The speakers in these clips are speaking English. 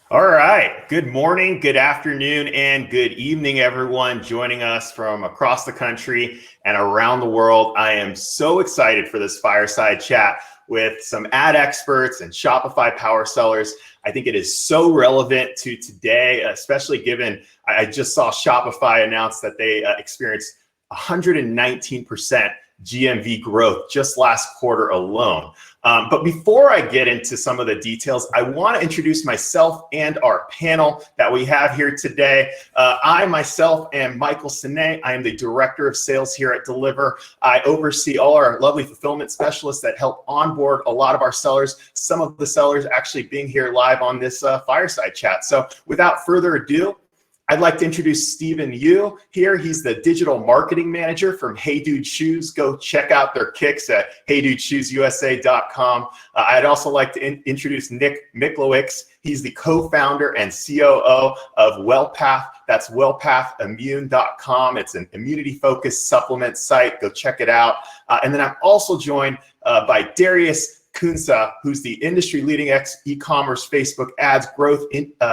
All right. Good morning, good afternoon, and good evening, everyone joining us from across the country and around the world. I am so excited for this fireside chat with some ad experts and Shopify power sellers. I think it is so relevant to today, especially given I just saw Shopify announce that they experienced 119% GMV growth just last quarter alone. But before I get into some of the details, I want to introduce myself and our panel that we have here today. I myself am Michael Sine. I am the Director of Sales here at Deliver. I oversee all our lovely fulfillment specialists that help onboard a lot of our sellers, some of the sellers actually being here live on this fireside chat. So without further ado, I'd like to introduce Stephen Yu here. He's the digital marketing manager from Hey Dude Shoes. Go check out their kicks at heydudeshoesusa.com. I'd also like to introduce Nick Miklowicz. He's the co-founder and COO of WellPath. That's wellpathimmune.com. It's an immunity-focused supplement site. Go check it out. And then I'm also joined by Darius Kunsa, who's the industry-leading e-commerce Facebook ads growth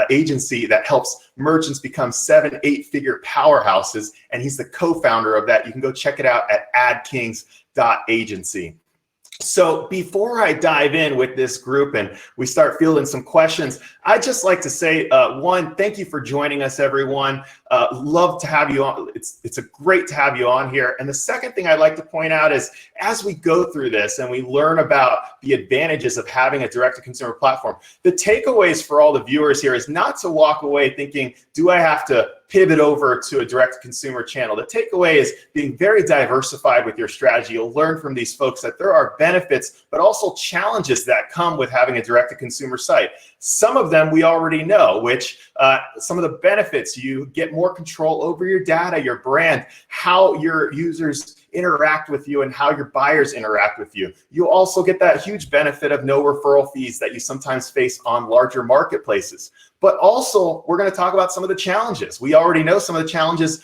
agency that helps merchants become 7-8-figure powerhouses, and he's the co-founder of that. You can go check it out at adkings.agency. So before I dive in with this group and we start fielding some questions, I'd just like to say, one, thank you for joining us, everyone. Love to have you on. It's a great to have you on here. And the second thing I'd like to point out is as we go through this and we learn about the advantages of having a direct-to-consumer platform, the takeaways for all the viewers here is not to walk away thinking, do I have to pivot over to a direct-to-consumer channel? The takeaway is being very diversified with your strategy. You'll learn from these folks that there are benefits, but also challenges that come with having a direct-to-consumer site. Some of them we already know, which some of the benefits, you get more control over your data, your brand, how your users interact with you and how your buyers interact with you. You also get that huge benefit of no referral fees that you sometimes face on larger marketplaces. But also, we're going to talk about some of the challenges. We already know some of the challenges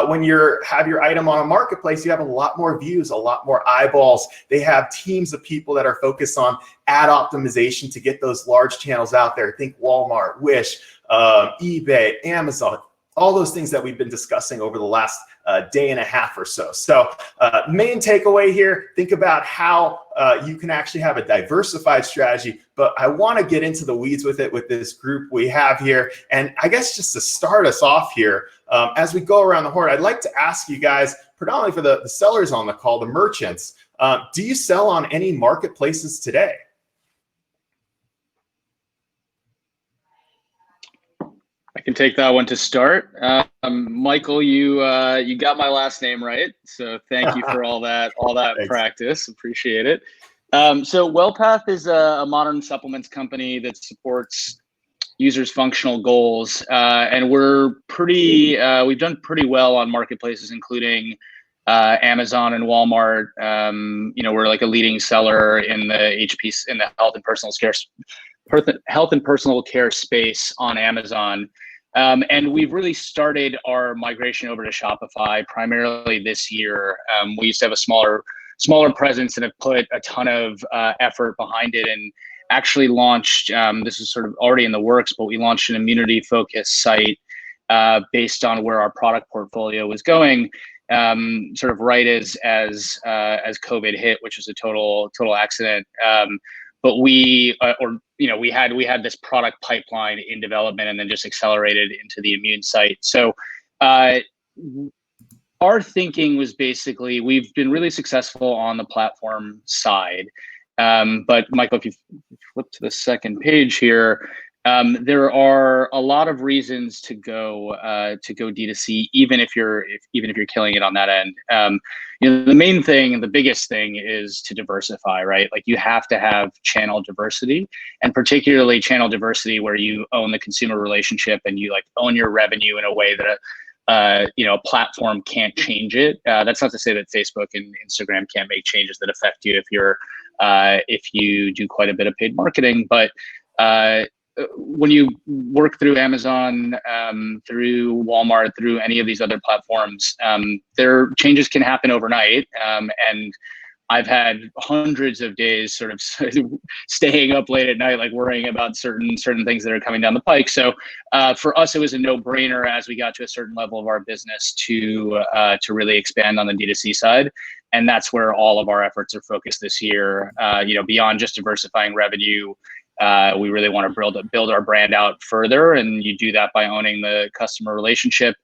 when you have your item on a marketplace. You have a lot more views, a lot more eyeballs. They have teams of people that are focused on ad optimization to get those large channels out there. Think Walmart, Wish, eBay, Amazon, all those things that we've been discussing over the last day and a half or so. So main takeaway here, think about how you can actually have a diversified strategy, but I want to get into the weeds with it with this group we have here. And I guess just to start us off here, as we go around the horn, I'd like to ask you guys, predominantly for the sellers on the call, the merchants, do you sell on any marketplaces today? I can take that one to start. Michael, you got my last name right, so thank you for all that practice. Appreciate it. So WellPath is a modern supplements company that supports users' functional goals, and we've done pretty well on marketplaces, including Amazon and Walmart. We're like a leading seller in the health and personal care space on Amazon. And we've really started our migration over to Shopify primarily this year. We used to have a smaller presence and have put a ton of effort behind it, and actually launched, this is sort of already in the works, but we launched an immunity-focused site based on where our product portfolio was going, sort of right as COVID hit, which was a total accident. But we had this product pipeline in development and then just accelerated into the immune site. So our thinking was basically, we've been really successful on the platform side. But Michael, if you flip to the second page here, there are a lot of reasons to go D2C, even if you're killing it on that end. The main thing and the biggest thing is to diversify, right? Like you have to have channel diversity, and particularly channel diversity where you own the consumer relationship and you like own your revenue in a way that a platform can't change it. That's not to say that Facebook and Instagram can't make changes that affect you if you do quite a bit of paid marketing, but when you work through Amazon, through Walmart, through any of these other platforms, their changes can happen overnight. And I've had hundreds of days sort of staying up late at night, like worrying about certain things that are coming down the pike. So for us, it was a no-brainer as we got to a certain level of our business to really expand on the D2C side. And that's where all of our efforts are focused this year. Beyond just diversifying revenue, we really want to build our brand out further, and you do that by owning the customer relationship.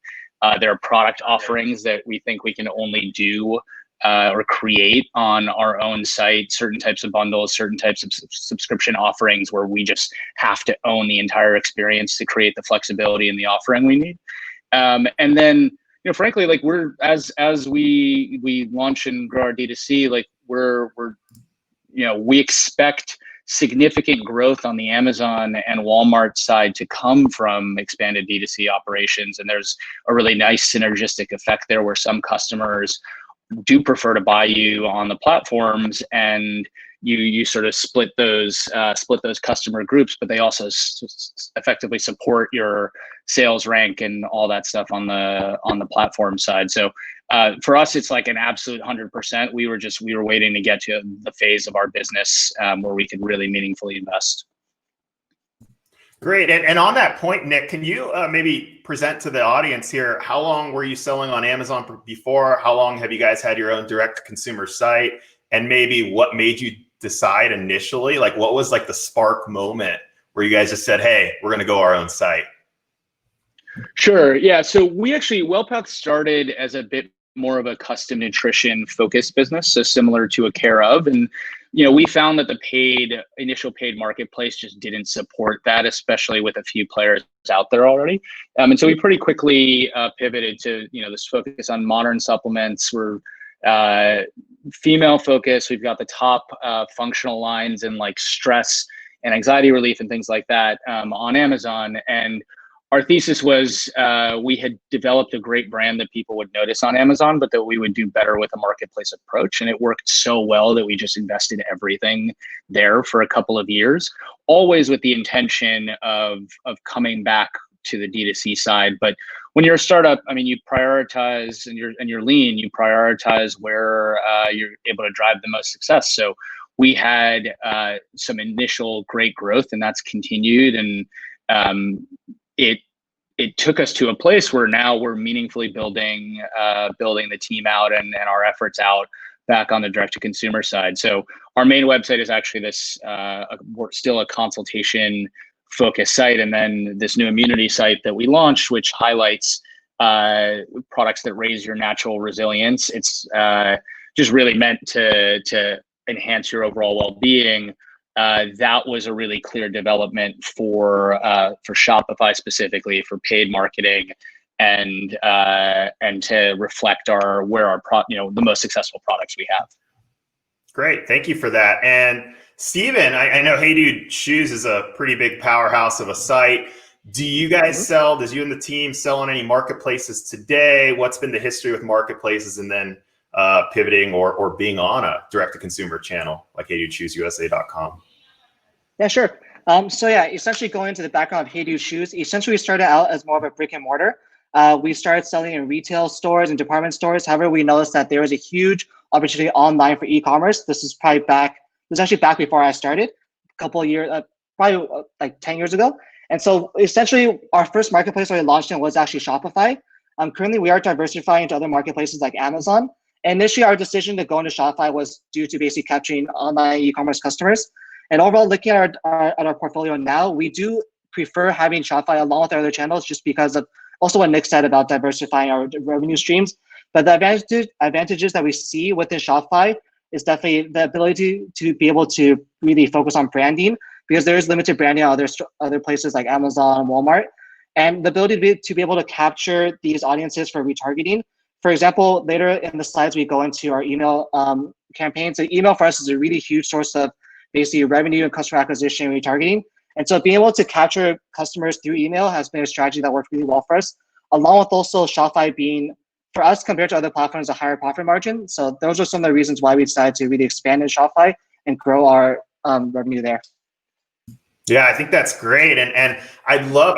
There are product offerings that we think we can only do or create on our own site, certain types of bundles, certain types of subscription offerings where we just have to own the entire experience to create the flexibility in the offering we need. And then, frankly, like as we launch and grow our D2C, like we expect significant growth on the Amazon and Walmart side to come from expanded D2C operations. And there's a really nice synergistic effect there where some customers do prefer to buy you on the platforms, and you sort of split those customer groups, but they also effectively support your sales rank and all that stuff on the platform side. So for us, it's like an absolute 100%. We were waiting to get to the phase of our business where we could really meaningfully invest. Great. And on that point, Nick, can you maybe present to the audience here, how long were you selling on Amazon before? How long have you guys had your own direct-to-consumer site? And maybe what made you decide initially? Like, what was like the spark moment where you guys just said, hey, we're going to go our own site? Sure. Yeah. So we actually, WellPath started as a bit more of a custom nutrition focused business, so similar to a Care of. And we found that the initial paid marketplace just didn't support that, especially with a few players out there already. And so we pretty quickly pivoted to this focus on modern supplements. We're female focused. We've got the top functional lines in like stress and anxiety relief and things like that on Amazon. And our thesis was we had developed a great brand that people would notice on Amazon, but that we would do better with a marketplace approach. And it worked so well that we just invested everything there for a couple of years, always with the intention of coming back to the D2C side. But when you're a startup, I mean, you prioritize and you're lean, you prioritize where you're able to drive the most success. So we had some initial great growth, and that's continued. And it took us to a place where now we're meaningfully building the team out and our efforts out back on the direct-to-consumer side. So our main website is actually this still a consultation-focused site, and then this new immunity site that we launched, which highlights products that raise your natural resilience. It's just really meant to enhance your overall well-being. That was a really clear development for Shopify specifically, for paid marketing, and to reflect the most successful products we have. Great, thank you for that. And Steven, I know Hey Dude Shoes is a pretty big powerhouse of a site. Do you guys sell? Does you and the team sell on any marketplaces today? What's been the history with marketplaces, and then pivoting or being on a direct-to-consumer channel like HeyDudeShoesUSA.com? Yeah, sure. Essentially going into the background of Hey Dude Shoes, essentially we started out as more of a brick and mortar. We started selling in retail stores and department stores. However, we noticed that there was a huge opportunity online for e-commerce. This is back before I started, a couple of years, probably like 10 years ago. And so essentially our first marketplace that we launched in was actually Shopify. Currently we are diversifying into other marketplaces like Amazon. And initially our decision to go into Shopify was due to basically capturing online e-commerce customers. And overall, looking at our portfolio now, we do prefer having Shopify along with our other channels, just because of also what Nick said about diversifying our revenue streams. But the advantages that we see within Shopify is definitely the ability to be able to really focus on branding, because there is limited branding on other places like Amazon and Walmart, and the ability to be able to capture these audiences for retargeting. For example, later in the slides, we go into our email campaigns. So email for us is a really huge source of basically revenue and customer acquisition and retargeting. And so being able to capture customers through email has been a strategy that worked really well for us, along with also Shopify being, for us compared to other platforms, a higher profit margin. So those are some of the reasons why we decided to really expand in Shopify and grow our revenue there. Yeah, I think that's great. And I love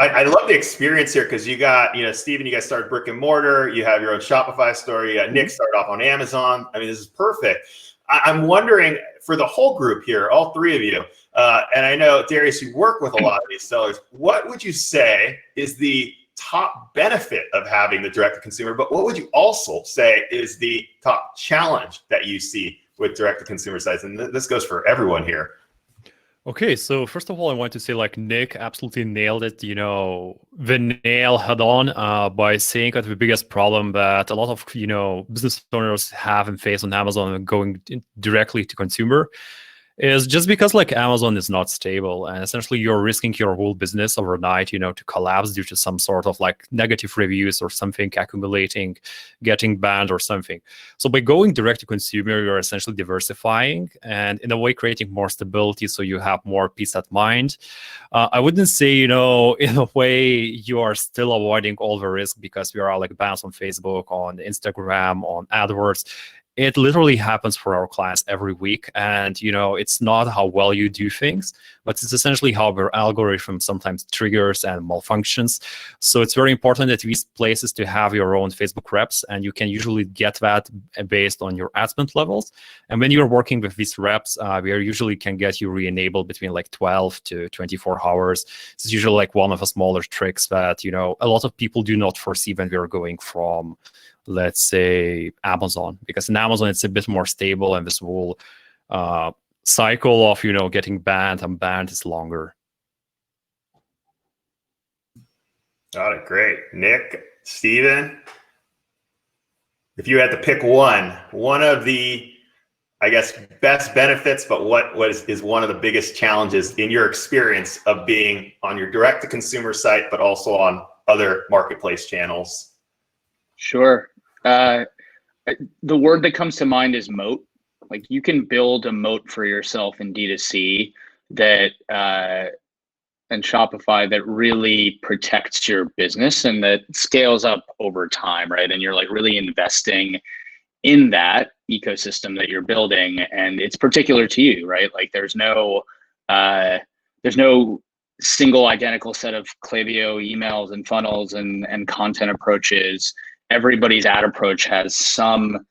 the experience here, because you got, Steven, you guys started brick and mortar, you have your own Shopify store, you got Nick started off on Amazon. I mean, this is perfect. I'm wondering for the whole group here, all three of you, and I know, Darius, you work with a lot of these sellers. What would you say is the top benefit of having the direct-to-consumer, but what would you also say is the top challenge that you see with direct-to-consumer sites? And this goes for everyone here. Okay, so first of all, I want to say like Nick absolutely nailed it, the nail head on by saying that the biggest problem that a lot of, business owners have and face on Amazon going directly to consumer is just because like Amazon is not stable, and essentially you're risking your whole business overnight, to collapse due to some sort of like negative reviews or something accumulating, getting banned or something. So by going direct to consumer, you're essentially diversifying and in a way creating more stability, so you have more peace of mind. I wouldn't say, in a way you are still avoiding all the risk because we are like banned on Facebook, on Instagram, on AdWords. It literally happens for our clients every week. And, it's not how well you do things, but it's essentially how their algorithm sometimes triggers and malfunctions. So it's very important at these places to have your own Facebook reps, and you can usually get that based on your ad spend levels. And when you're working with these reps, we usually can get you re-enabled between like 12 to 24 hours. It's usually like one of the smaller tricks that, a lot of people do not foresee when we're going from, let's say, Amazon, because in Amazon it's a bit more stable, and this whole cycle of getting banned and banned is longer. Got it. Great. Nick, Steven, if you had to pick one of the, I guess, best benefits, but what is one of the biggest challenges in your experience of being on your direct-to-consumer site, but also on other marketplace channels? Sure. The word that comes to mind is moat. Like, you can build a moat for yourself in D2C that and Shopify that really protects your business and that scales up over time, right? And you're like really investing in that ecosystem that you're building, and it's particular to you, right? Like there's no single identical set of Klaviyo emails and funnels and content approaches. Everybody's ad approach has some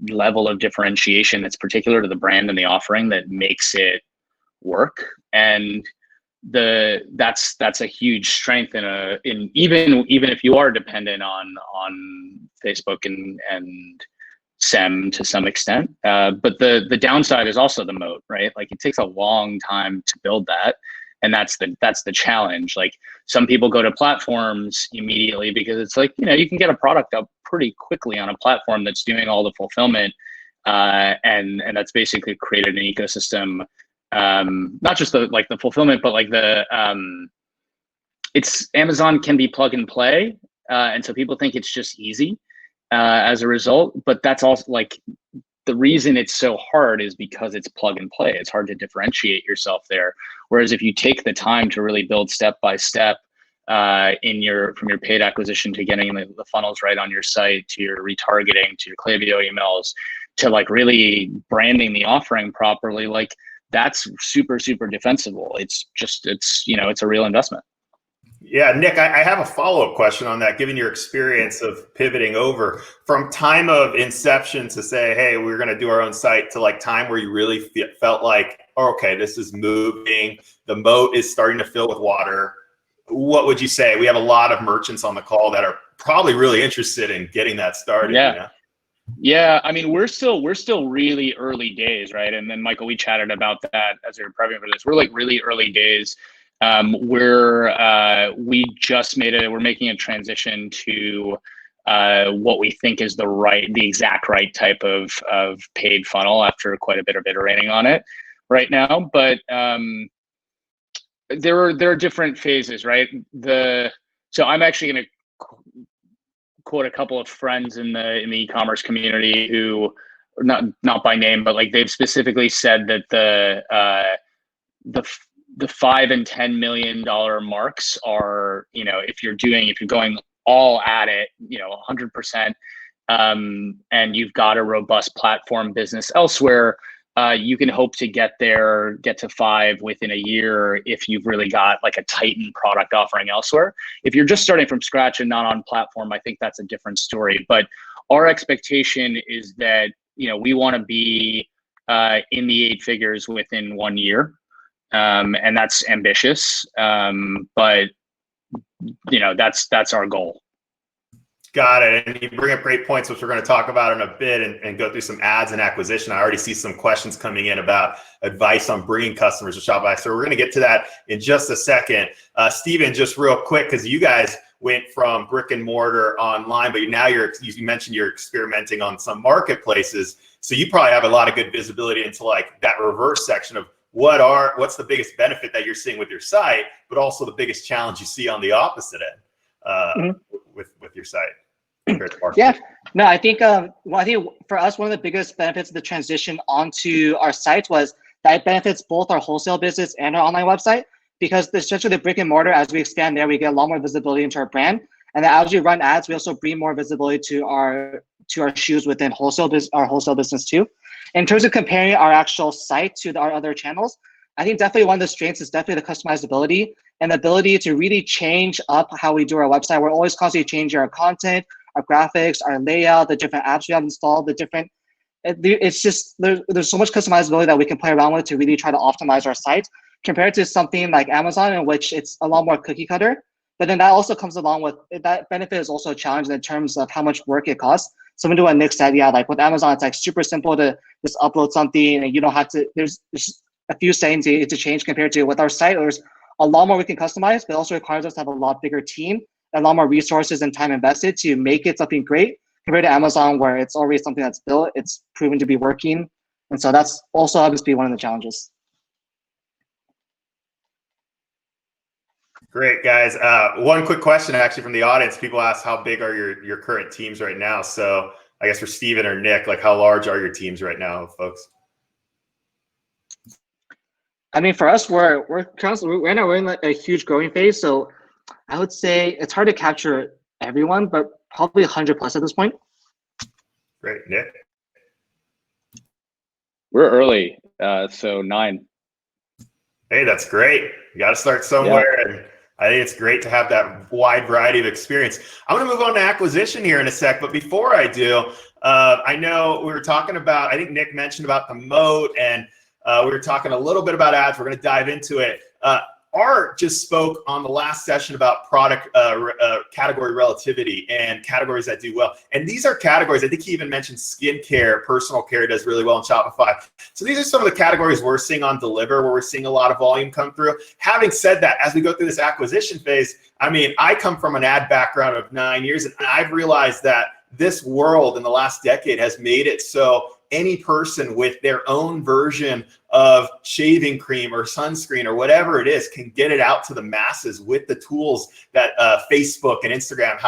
level of differentiation that's particular to the brand and the offering that makes it work. And that's a huge strength in even if you are dependent on Facebook and SEM to some extent. But the downside is also the moat, right? Like, it takes a long time to build that. And that's the challenge. Like, some people go to platforms immediately because it's like, you can get a product up pretty quickly on a platform that's doing all the fulfillment. And that's basically created an ecosystem, not just the fulfillment, but like it's Amazon can be plug and play. And so people think it's just easy as a result, but that's also like, the reason it's so hard is because it's plug and play. It's hard to differentiate yourself there. Whereas if you take the time to really build step by step from your paid acquisition to getting the funnels right on your site, to your retargeting, to your Klaviyo emails, to like really branding the offering properly, like that's super, super defensible. It's a real investment. Yeah, Nick, I have a follow-up question on that. Given your experience of pivoting over from time of inception to say, hey, we're going to do our own site, to like time where you really felt like, oh, okay, this is moving, the moat is starting to fill with water. What would you say? We have a lot of merchants on the call that are probably really interested in getting that started. Yeah. Yeah, I mean, we're still really early days, right? And then Michael, we chatted about that as we were prepping for this. We're like really early days. We're making a transition to what we think is the exact right type of paid funnel after quite a bit of iterating on it right now. But there are different phases, right? So I'm actually going to quote a couple of friends in the e-commerce community who, not by name, but like they've specifically said that the $5 and $10 million marks are, if you're going all at it, 100%, and you've got a robust platform business elsewhere, you can hope to get to 5 within a year if you've really got like a tightened product offering elsewhere. If you're just starting from scratch and not on platform, I think that's a different story. But our expectation is that, we want to be in the 8 figures within 1 year. And that's ambitious, but that's our goal. Got it. And you bring up great points, which we're going to talk about in a bit and go through some ads and acquisition. I already see some questions coming in about advice on bringing customers to Shopify. So we're going to get to that in just a second. Steven, just real quick, because you guys went from brick and mortar online, but now you mentioned you're experimenting on some marketplaces. So you probably have a lot of good visibility into like that reverse section of what's the biggest benefit that you're seeing with your site, but also the biggest challenge you see on the opposite end with your site. Yeah, no, I think for us, one of the biggest benefits of the transition onto our site was that it benefits both our wholesale business and our online website, because especially the brick and mortar, as we expand there, we get a lot more visibility into our brand. And then as we run ads, we also bring more visibility to our shoes within our wholesale business too. In terms of comparing our actual site to our other channels, I think definitely one of the strengths is definitely the customizability and the ability to really change up how we do our website. We're always constantly changing our content, our graphics, our layout, the different apps we have installed, it's just, there's so much customizability that we can play around with to really try to optimize our site compared to something like Amazon, in which it's a lot more cookie cutter. But then that also comes along with, that benefit is also a challenge in terms of how much work it costs. Someone do what Nick said, yeah, like with Amazon, it's like super simple to just upload something and you don't have to, there's a few settings you need to change compared to with our site. There's a lot more we can customize, but it also requires us to have a lot bigger team and a lot more resources and time invested to make it something great compared to Amazon, where it's already something that's built, it's proven to be working. And so that's also obviously one of the challenges. Great, guys. One quick question actually from the audience. People ask, how big are your current teams right now? So I guess for Steven or Nick, like how large are your teams right now, folks? I mean, for us, we're constantly, right now we're in like a huge growing phase. So I would say it's hard to capture everyone, but probably 100 plus at this point. Great, Nick. We're early, so 9. Hey, that's great. You got to start somewhere. Yeah. And I think it's great to have that wide variety of experience. I'm going to move on to acquisition here in a sec, but before I do, I know we were talking about, I think Nick mentioned about the moat, and we were talking a little bit about ads. We're going to dive into it. Art just spoke on the last session about product category relativity and categories that do well. And these are categories, I think he even mentioned skincare, personal care does really well in Shopify. So these are some of the categories we're seeing on Deliver, where we're seeing a lot of volume come through. Having said that, as we go through this acquisition phase, I mean, I come from an ad background of 9 years, and I've realized that this world in the last decade has made it so any person with their own version of shaving cream or sunscreen or whatever it is can get it out to the masses with the tools that Facebook and Instagram,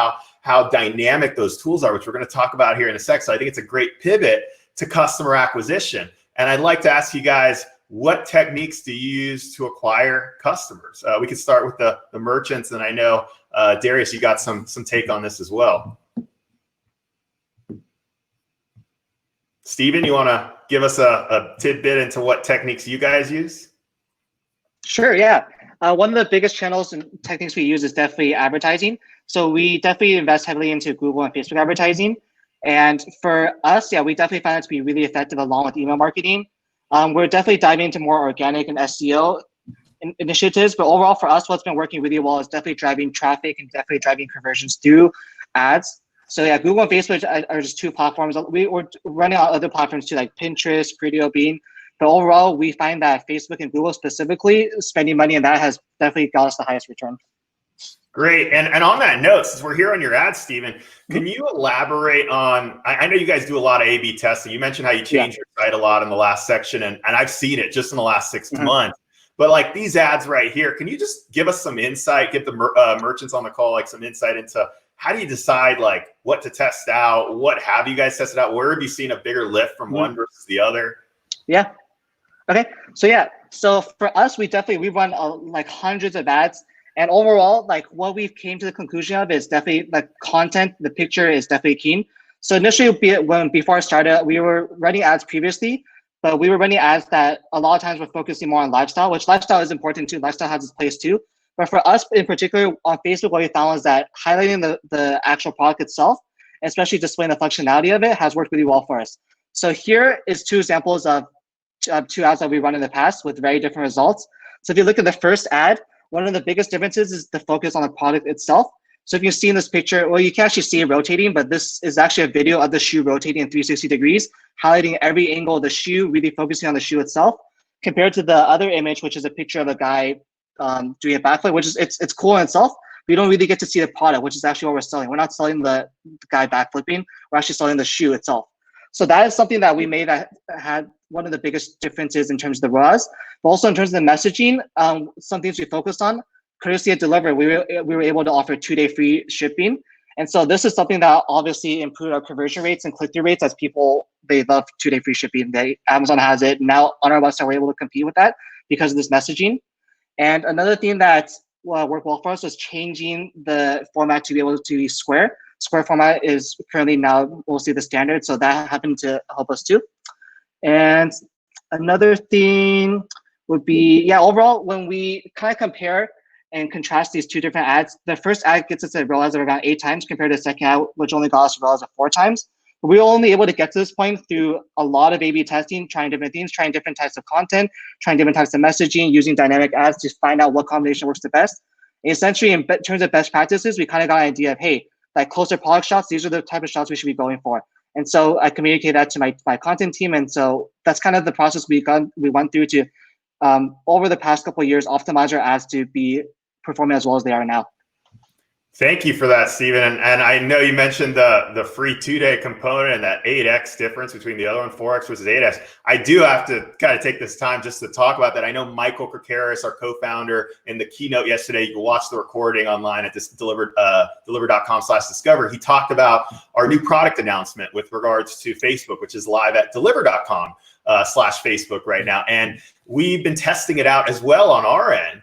how dynamic those tools are, which we're going to talk about here in a sec. So I think it's a great pivot to customer acquisition. And I'd like to ask you guys, what techniques do you use to acquire customers? We could start with the merchants, and I know, Darius, you got some take on this as well. Steven, you want to give us a tidbit into what techniques you guys use? Sure, yeah. One of the biggest channels and techniques we use is definitely advertising. So we definitely invest heavily into Google and Facebook advertising. And for us, yeah, we definitely find it to be really effective along with email marketing. We're definitely diving into more organic and SEO initiatives, but overall for us, what's been working really well is definitely driving traffic and definitely driving conversions through ads. So yeah, Google and Facebook are just 2 platforms. We're running on other platforms too, like Pinterest, Criteo, Bean. But overall, we find that Facebook and Google specifically, spending money on that has definitely got us the highest return. Great. And on that note, since we're here on your ads, Steven, can you elaborate on, I know you guys do a lot of A/B testing. You mentioned how you change your site a lot in the last section, and I've seen it just in the last 6 months. But like these ads right here, can you just give us some insight, give the merchants on the call like some insight into how do you decide like what to test out? What have you guys tested out? Where have you seen a bigger lift from one versus the other? Yeah. Okay. So yeah. So for us, we run like hundreds of ads, and overall, like what we've came to the conclusion of is definitely like content. The picture is definitely key. So initially, before I started, we were running ads previously, but we were running ads that a lot of times we're focusing more on lifestyle, which lifestyle is important too. Lifestyle has its place too. But for us in particular on Facebook, what we found is that highlighting the actual product itself, especially displaying the functionality of it, has worked really well for us. So here is 2 examples of two ads that we run in the past with very different results. So if you look at the first ad, one of the biggest differences is the focus on the product itself. So if you see in this picture, well, you can actually see it rotating, but this is actually a video of the shoe rotating in 360 degrees, highlighting every angle of the shoe, really focusing on the shoe itself, compared to the other image, which is a picture of a guy doing a backflip, which is it's cool in itself. We don't really get to see the product, which is actually what we're selling. We're not selling the guy backflipping. We're actually selling the shoe itself. So that is something that we made that had one of the biggest differences in terms of the ROAS, but also in terms of the messaging. Some things we focused on, courtesy of delivery, we were able to offer 2-day free shipping. And so this is something that obviously improved our conversion rates and click-through rates, as people, they love 2-day free shipping. Amazon has it. Now on our website, we're able to compete with that because of this messaging. And another thing that worked well for us was changing the format to be able to be square. Square format is currently now mostly the standard, so that happened to help us too. And another thing would be, overall, when we kind of compare and contrast these two different ads, the first ad gets us a ROAS of around 8 times compared to the second ad, which only got us a ROAS of 4 times. We were only able to get to this point through a lot of A/B testing, trying different things, trying different types of content, trying different types of messaging, using dynamic ads to find out what combination works the best. And essentially, in terms of best practices, we kind of got an idea of, hey, like closer product shots, these are the type of shots we should be going for. And so I communicated that to my content team. And so that's kind of the process we went through to, over the past couple of years, optimize our ads to be performing as well as they are now. Thank you for that, Stephen. And I know you mentioned the free 2-day component and that 8x difference between the other one, 4x versus 8x. I do have to kind of take this time just to talk about that. I know Michael Krakaris, our co-founder, in the keynote yesterday, you can watch the recording online at this deliver.com/discover. He talked about our new product announcement with regards to Facebook, which is live at deliver.com/Facebook right now. And we've been testing it out as well on our end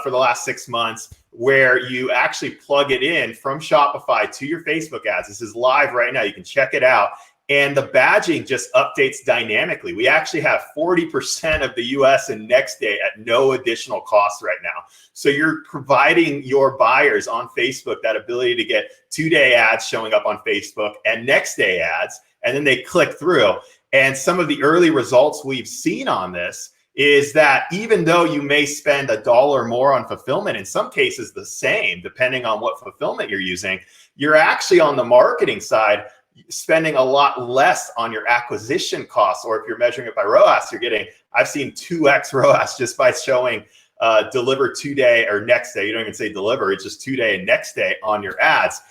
for the last 6 months, where you actually plug it in from Shopify to your Facebook ads. This is live right now. You can check it out. And the badging just updates dynamically. We actually have 40% of the US in next day at no additional cost right now. So you're providing your buyers on Facebook that ability to get 2-day ads showing up on Facebook and next day ads, and then they click through. And some of the early results we've seen on this is that even though you may spend $1 more on fulfillment, in some cases the same, depending on what fulfillment you're using, you're actually on the marketing side spending a lot less on your acquisition costs. Or if you're measuring it by ROAS, you're getting, I've seen 2x ROAS just by showing deliver 2-day or next day. You don't even say deliver, it's just 2-day and next day on your ads.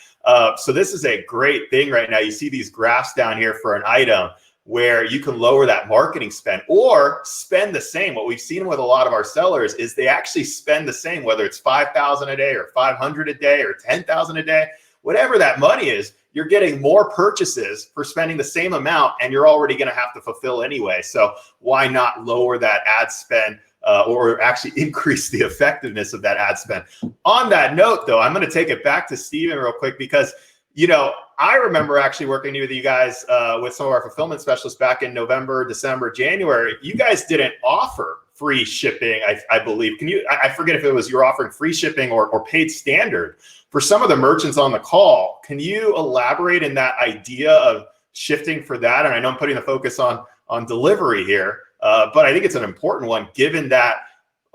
So this is a great thing right now. You see these graphs down here for an item where you can lower that marketing spend or spend the same. What we've seen with a lot of our sellers is they actually spend the same, whether it's $5,000 a day or $500 a day or $10,000 a day, whatever that money is, you're getting more purchases for spending the same amount, and you're already going to have to fulfill anyway. So why not lower that ad spend or actually increase the effectiveness of that ad spend? On that note, though, I'm going to take it back to Stephen real quick because, you know, I remember actually working with you guys with some of our fulfillment specialists back in November, December, January. You guys didn't offer free shipping, I believe. I forget if it was you were offering free shipping or paid standard. For some of the merchants on the call, can you elaborate in that idea of shifting for that? And I know I'm putting the focus on delivery here, but I think it's an important one given that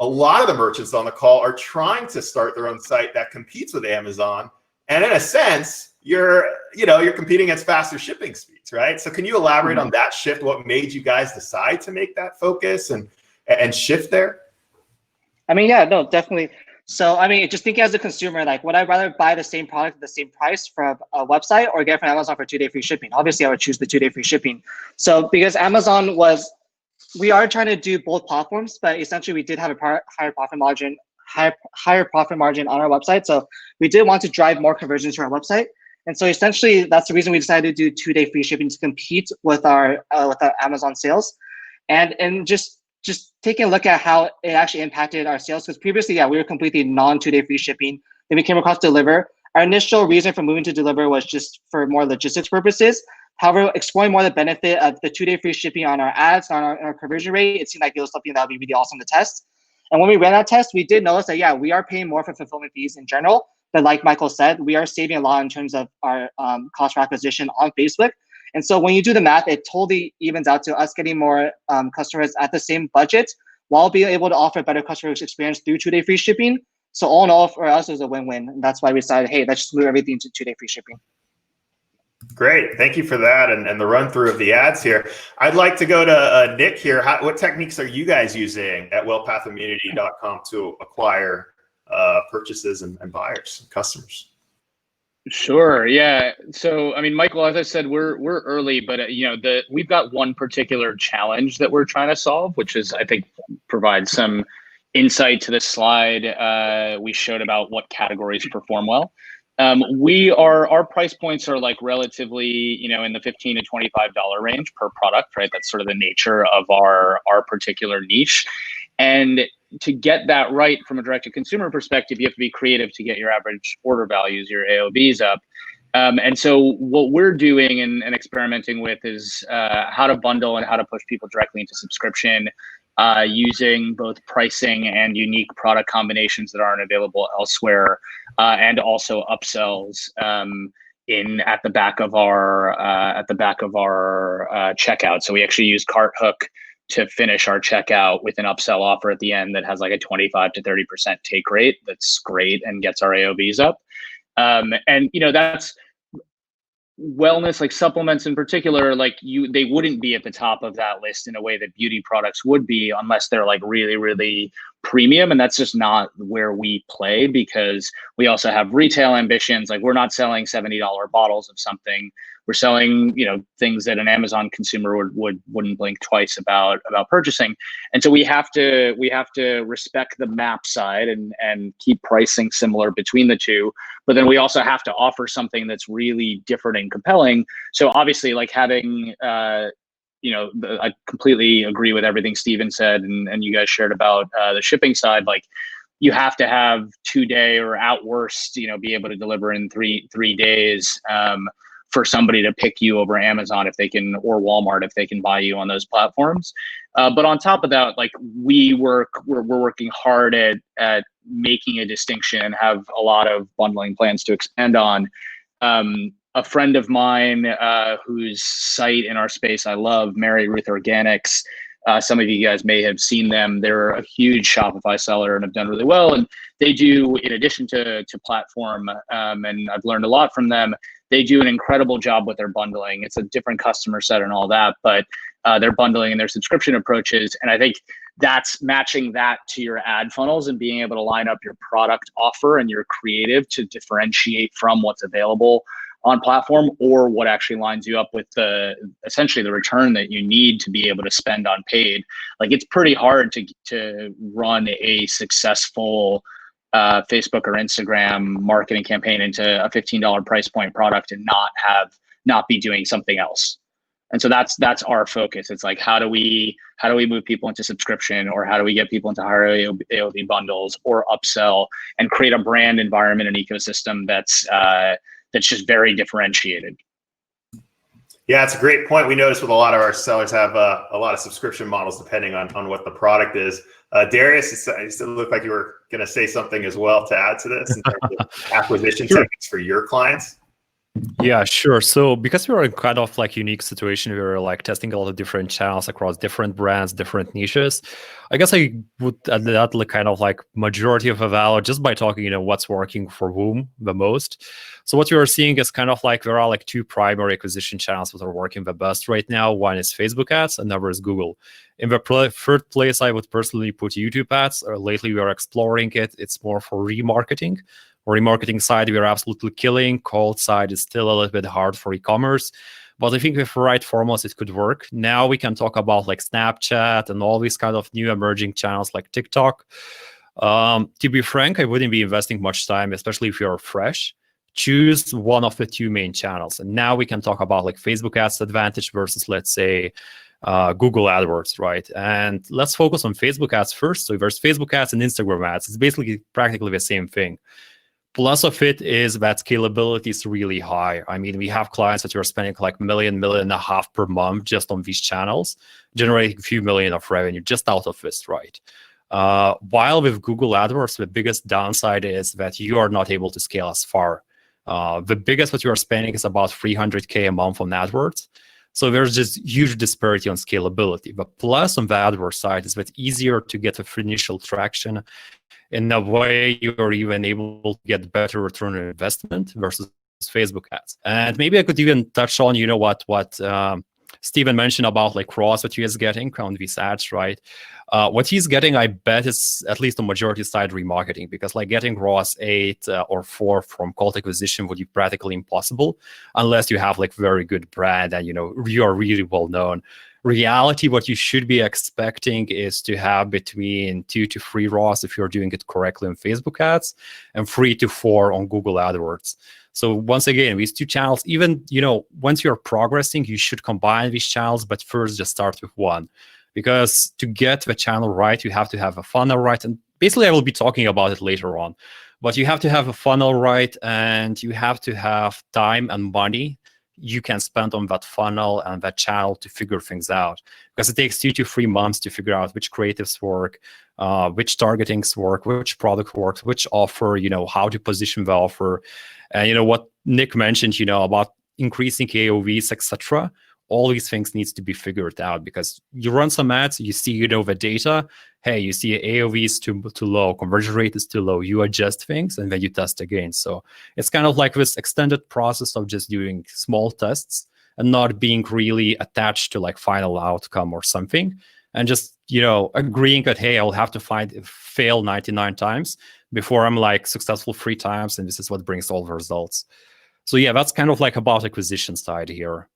a lot of the merchants on the call are trying to start their own site that competes with Amazon. And in a sense, you're competing against faster shipping speeds, right? So can you elaborate on that shift? What made you guys decide to make that focus and shift there? I mean, yeah, no, definitely. So, I mean, just thinking as a consumer, like, would I rather buy the same product at the same price from a website or get it from Amazon for 2-day free shipping? Obviously, I would choose the 2-day free shipping. So, because we are trying to do both platforms, but essentially we did have a higher profit margin on our website. So we did want to drive more conversions to our website. And so essentially that's the reason we decided to do 2-day free shipping to compete with our Amazon sales. And just taking a look at how it actually impacted our sales, because previously, we were completely non-2-day free shipping. Then we came across Deliver. Our initial reason for moving to Deliver was just for more logistics purposes. However, exploring more the benefit of the 2-day free shipping on our ads, on our conversion rate, it seemed like it was something that would be really awesome to test. And when we ran that test, we did notice that, we are paying more for fulfillment fees in general. But like Michael said, we are saving a lot in terms of our cost per acquisition on Facebook. And so when you do the math, it totally evens out to us getting more customers at the same budget while being able to offer better customer experience through 2-day free shipping. So all in all, for us, it was a win-win. And that's why we decided, hey, let's just move everything to 2-day free shipping. Great. Thank you for that and the run through of the ads here. I'd like to go to Nick here. What techniques are you guys using at wellpathimmunity.com to acquire purchases and buyers and customers? Sure. Yeah. So, I mean, Michael, as I said, we're early, but we've got one particular challenge that we're trying to solve, which is, I think, provide some insight to this slide we showed about what categories perform well. Our price points are like relatively, in the $15 to $25 range per product, right? That's sort of the nature of our particular niche. And to get that right from a direct-to-consumer perspective, you have to be creative to get your average order values, your AOVs up. And so what we're doing and experimenting with is how to bundle and how to push people directly into subscription using both pricing and unique product combinations that aren't available elsewhere, and also upsells at the back of our checkout. So we actually use Cart Hook to finish our checkout with an upsell offer at the end that has like a 25 to 30% take rate. That's great and gets our AOVs up. And that's wellness, like supplements in particular, they wouldn't be at the top of that list in a way that beauty products would be unless they're like really, really premium. And that's just not where we play, because we also have retail ambitions. Like, we're not selling $70 bottles of something. We're selling, things that an Amazon consumer wouldn't blink twice about purchasing. And so we have to respect the map side and keep pricing similar between the two. But then we also have to offer something that's really different and compelling. So obviously, like having, I completely agree with everything Steven said and you guys shared about the shipping side. Like, you have to have 2-day or at worst, be able to deliver in three days. For somebody to pick you over Amazon if they can, or Walmart if they can buy you on those platforms. But on top of that, like we're working hard at making a distinction and have a lot of bundling plans to expand on. A friend of mine whose site in our space I love, Mary Ruth Organics. Some of you guys may have seen them. They're a huge Shopify seller and have done really well. And they do, in addition to platform, and I've learned a lot from them, they do an incredible job with their bundling. It's a different customer set and all that, but their bundling and their subscription approaches. And I think that's matching that to your ad funnels and being able to line up your product offer and your creative to differentiate from what's available on platform, or what actually lines you up with essentially the return that you need to be able to spend on paid. Like, it's pretty hard to run a successful Facebook or Instagram marketing campaign into a $15 price point product and not be doing something else. And so that's our focus. It's like, how do we move people into subscription, or how do we get people into higher AOV bundles or upsell, and create a brand environment and ecosystem that's just very differentiated. Yeah, it's a great point. We notice with a lot of our sellers have a lot of subscription models depending on what the product is. Darius, it looked like you were going to say something as well to add to this in terms of acquisition techniques for your clients. Yeah, sure. So because we were in kind of like unique situation, we were like testing a lot of different channels across different brands, different niches. I guess I would add that like kind of like majority of a value just by talking, what's working for whom the most. So what you are seeing is kind of like there are like two primary acquisition channels that are working the best right now. One is Facebook ads, another is Google. In the third place, I would personally put YouTube ads. Lately, we are exploring it. It's more for remarketing. Remarketing side, we are absolutely killing. Cold side is still a little bit hard for e-commerce, but I think with the right formulas, it could work. Now we can talk about like Snapchat and all these kind of new emerging channels like TikTok. To be frank, I wouldn't be investing much time, especially if you're fresh. Choose one of the two main channels. And now we can talk about like Facebook ads advantage versus, let's say, Google AdWords, right? And let's focus on Facebook ads first. So there's Facebook ads and Instagram ads. It's basically practically the same thing. Plus of it is that scalability is really high. I mean, we have clients that are spending like $1.5 million per month just on these channels, generating a few million of revenue just out of this, right? While with Google AdWords, the biggest downside is that you are not able to scale as far. The biggest what you are spending is about $300K a month on AdWords. So there's just huge disparity on scalability. The plus on the AdWords side is that it's easier to get a initial traction. In a way, you're even able to get better return on investment versus Facebook ads. And maybe I could even touch on, what Steven mentioned about like Ross, what he is getting on these ads, right? What he's getting, I bet, is at least the majority side remarketing, because like getting Ross 8 or 4 from cold acquisition would be practically impossible unless you have like very good brand and you are really well known. Reality, what you should be expecting is to have between 2 to 3 Ross if you're doing it correctly on Facebook ads, and 3 to 4 on Google AdWords. So once again, these two channels, even, once you're progressing, you should combine these channels, but first just start with one. Because to get the channel right, you have to have a funnel right. And basically, I will be talking about it later on. But you have to have a funnel right, and you have to have time and money you can spend on that funnel and that channel to figure things out. Because it takes 2 to 3 months to figure out which creatives work, which targetings work, which product works, which offer, how to position the offer. And what Nick mentioned, about increasing AOVs, etc. All these things needs to be figured out, because you run some ads, you see, the data. Hey, you see AOV is too low, conversion rate is too low. You adjust things and then you test again. So it's kind of like this extended process of just doing small tests and not being really attached to like final outcome or something. And just, agreeing that, hey, I'll have to fail 99 times before I'm like successful 3 times. And this is what brings all the results. So yeah, that's kind of like about acquisition side here.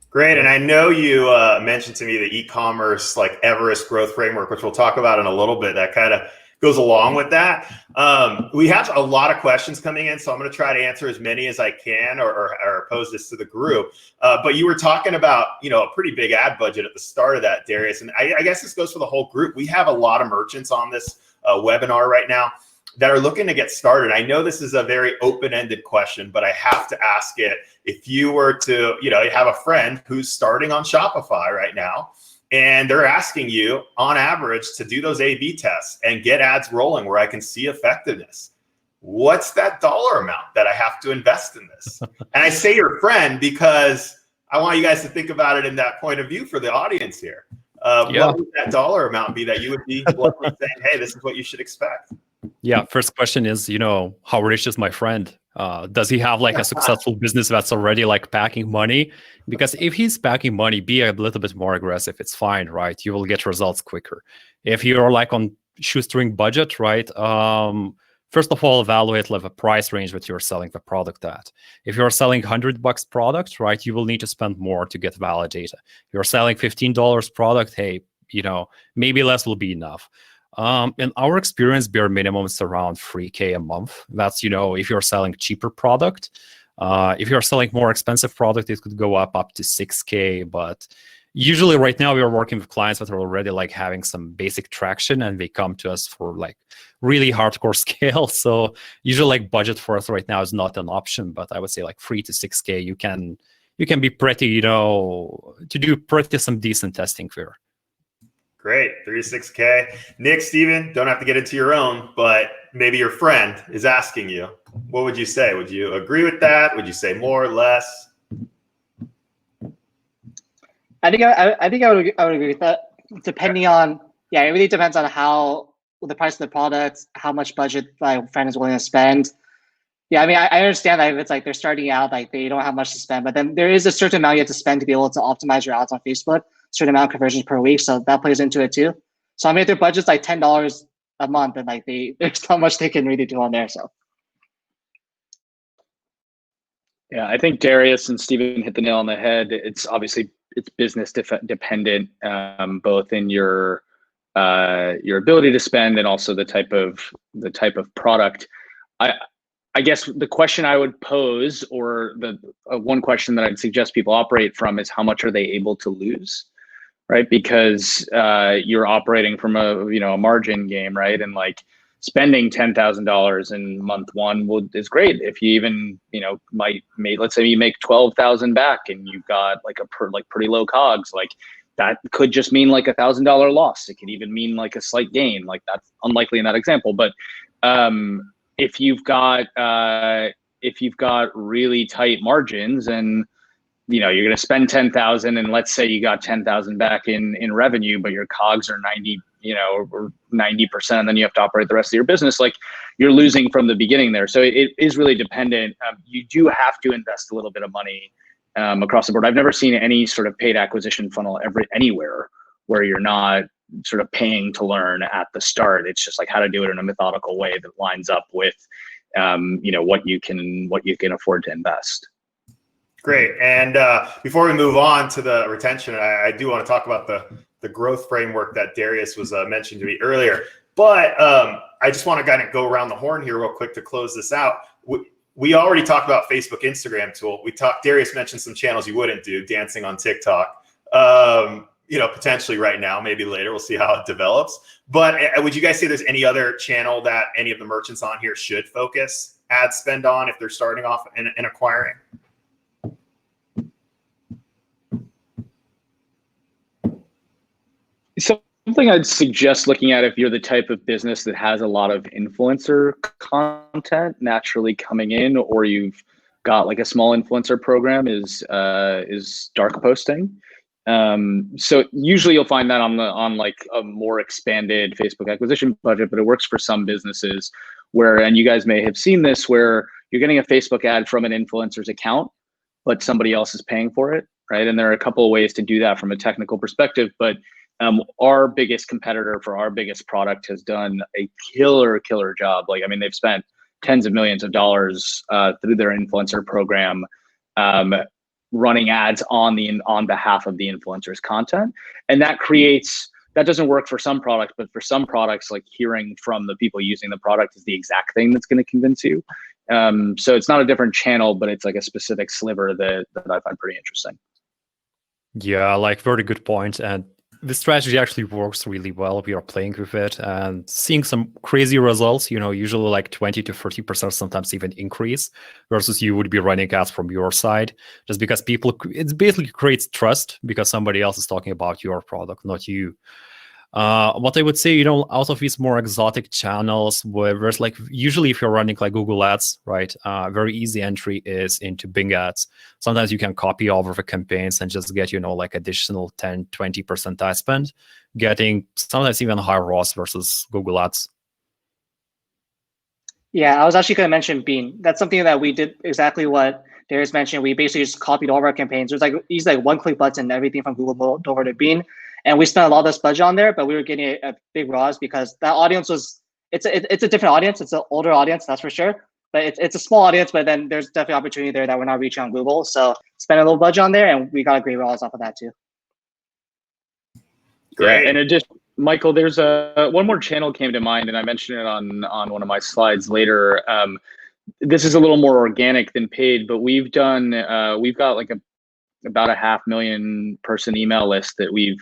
Great. And I know you mentioned to me the e-commerce like Everest growth framework, which we'll talk about in a little bit. That kind of goes along with that. We have a lot of questions coming in, so I'm going to try to answer as many as I can or pose this to the group. But you were talking about, a pretty big ad budget at the start of that, Darius. And I guess this goes for the whole group. We have a lot of merchants on this webinar right now that are looking to get started. I know this is a very open-ended question, but I have to ask it. If you were to, you have a friend who's starting on Shopify right now, and they're asking you on average to do those A/B tests and get ads rolling where I can see effectiveness, what's that dollar amount that I have to invest in this? And I say your friend because I want you guys to think about it in that point of view for the audience here. What would that dollar amount be that you would be saying, hey, this is what you should expect? Yeah, first question is, how rich is my friend? Does he have like a successful business that's already like packing money? Because if he's packing money, be a little bit more aggressive. It's fine, right? You will get results quicker. If you're like on shoestring budget, right? First of all, evaluate like the price range that you're selling the product at. If you're selling $100 product, right, you will need to spend more to get validated. If you're selling $15 product, hey, maybe less will be enough. In our experience, bare minimum is around $3K a month. That's, if you're selling cheaper product. If you're selling more expensive product, it could go up to $6K. But usually right now we are working with clients that are already like having some basic traction, and they come to us for like really hardcore scale. So usually like budget for us right now is not an option, but I would say like 3 to 6K, you can be pretty, to do pretty some decent testing there. Great, 3 to 6K. Nick, Steven, don't have to get into your own, but maybe your friend is asking you. What would you say? Would you agree with that? Would you say more or less? I think I would agree with that. Depending on, it really depends on how the price of the product, how much budget my friend is willing to spend. Yeah, I mean, I understand that if it's like they're starting out, like they don't have much to spend, but then there is a certain amount you have to spend to be able to optimize your ads on Facebook. Certain amount of conversions per week, so that plays into it too. So I mean, if their budget's like $10 a month, and like there's not much they can really do on there. So yeah, I think Darius and Steven hit the nail on the head. It's business dependent, both in your ability to spend and also the type of product. I guess the question I would pose, or the one question that I'd suggest people operate from, is how much are they able to lose, right? Because you're operating from a margin game, right? And like spending $10,000 in month 1 is great. If you even let's say you make 12,000 back and you've got like pretty low COGS, like that could just mean like $1,000 loss. It could even mean like a slight gain. Like that's unlikely in that example, but if you've got if you've got really tight margins and you're going to spend 10,000 and let's say you got 10,000 back in revenue, but your COGS are 90, or 90%, and then you have to operate the rest of your business, like you're losing from the beginning there. So it is really dependent. You do have to invest a little bit of money across the board. I've never seen any sort of paid acquisition funnel anywhere where you're not sort of paying to learn at the start. It's just like how to do it in a methodical way that lines up with what you can afford to invest. Great. And before we move on to the retention, I do want to talk about the growth framework that Darius was mentioning to me earlier. But I just want to kind of go around the horn here real quick to close this out. We already talked about Facebook, Instagram tool. Darius mentioned some channels you wouldn't do, dancing on TikTok. Potentially right now, maybe later. We'll see how it develops. But would you guys say there's any other channel that any of the merchants on here should focus ad spend on if they're starting off in acquiring? Something I'd suggest looking at if you're the type of business that has a lot of influencer content naturally coming in, or you've got like a small influencer program, is dark posting. So usually you'll find that on like a more expanded Facebook acquisition budget, but it works for some businesses and you guys may have seen this, where you're getting a Facebook ad from an influencer's account, but somebody else is paying for it, right? And there are a couple of ways to do that from a technical perspective, but our biggest competitor for our biggest product has done a killer job. Like, I mean, they've spent tens of millions of dollars through their influencer program, running ads on behalf of the influencer's content. And that doesn't work for some products, but for some products, like hearing from the people using the product is the exact thing that's going to convince you. So it's not a different channel, but it's like a specific sliver that I find pretty interesting. Yeah, like very good point. And the strategy actually works really well. We are playing with it and seeing some crazy results, usually like 20 to 30%, sometimes even increase, versus you would be running ads from your side, just because it basically creates trust because somebody else is talking about your product, not you. What I would say, out of these more exotic channels, where there's like, usually if you're running like Google Ads, right, very easy entry is into Bing Ads. Sometimes you can copy over the campaigns and just get, like additional 10, 20% ad spend, getting sometimes even higher ROAS versus Google Ads. Yeah, I was actually going to mention Bean. That's something that we did exactly what Darius mentioned. We basically just copied all of our campaigns. There's like easy like one-click button, everything from Google moved over to Bean. And we spent a lot of this budget on there, but we were getting a big ROAS because that audience it's a different audience. It's an older audience, that's for sure. But it's a small audience, but then there's definitely opportunity there that we're not reaching on Google. So spend a little budget on there, and we got a great ROAS off of that too. Great. Yeah, in addition, Michael, there's one more channel came to mind, and I mentioned it on one of my slides later. This is a little more organic than paid, but we've got like about a 500,000 person email list that we've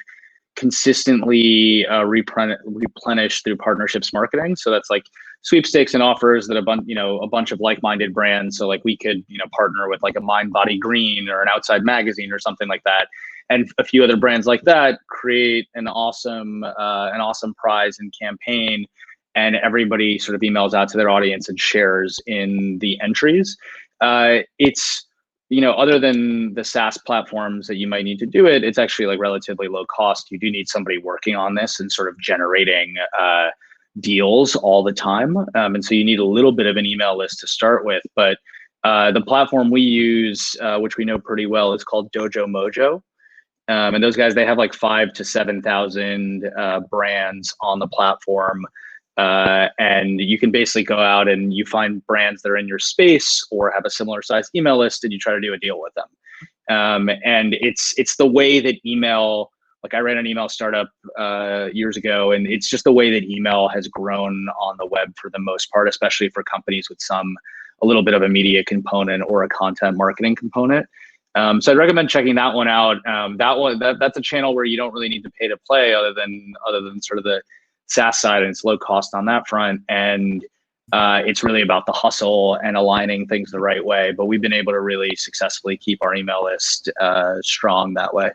consistently replenish through partnerships marketing. So that's like sweepstakes and offers that a bunch of like-minded brands. So like we could partner with like a Mind Body Green or an Outside Magazine or something like that, and a few other brands like that create an awesome prize and campaign, and everybody sort of emails out to their audience and shares in the entries. It's other than the SaaS platforms that you might need to do it, it's actually like relatively low cost. You do need somebody working on this and sort of generating deals all the time. And so you need a little bit of an email list to start with. But the platform we use, which we know pretty well, is called Dojo Mojo. And those guys, they have like 5,000 to 7,000 brands on the platform. And you can basically go out and you find brands that are in your space or have a similar size email list, and you try to do a deal with them. And it's the way that email, like I ran an email startup years ago, and it's just the way that email has grown on the web for the most part, especially for companies with a little bit of a media component or a content marketing component. So I'd recommend checking that one out. That's a channel where you don't really need to pay to play other than sort of the SaaS side, and it's low cost on that front. And it's really about the hustle and aligning things the right way. But we've been able to really successfully keep our email list strong that way.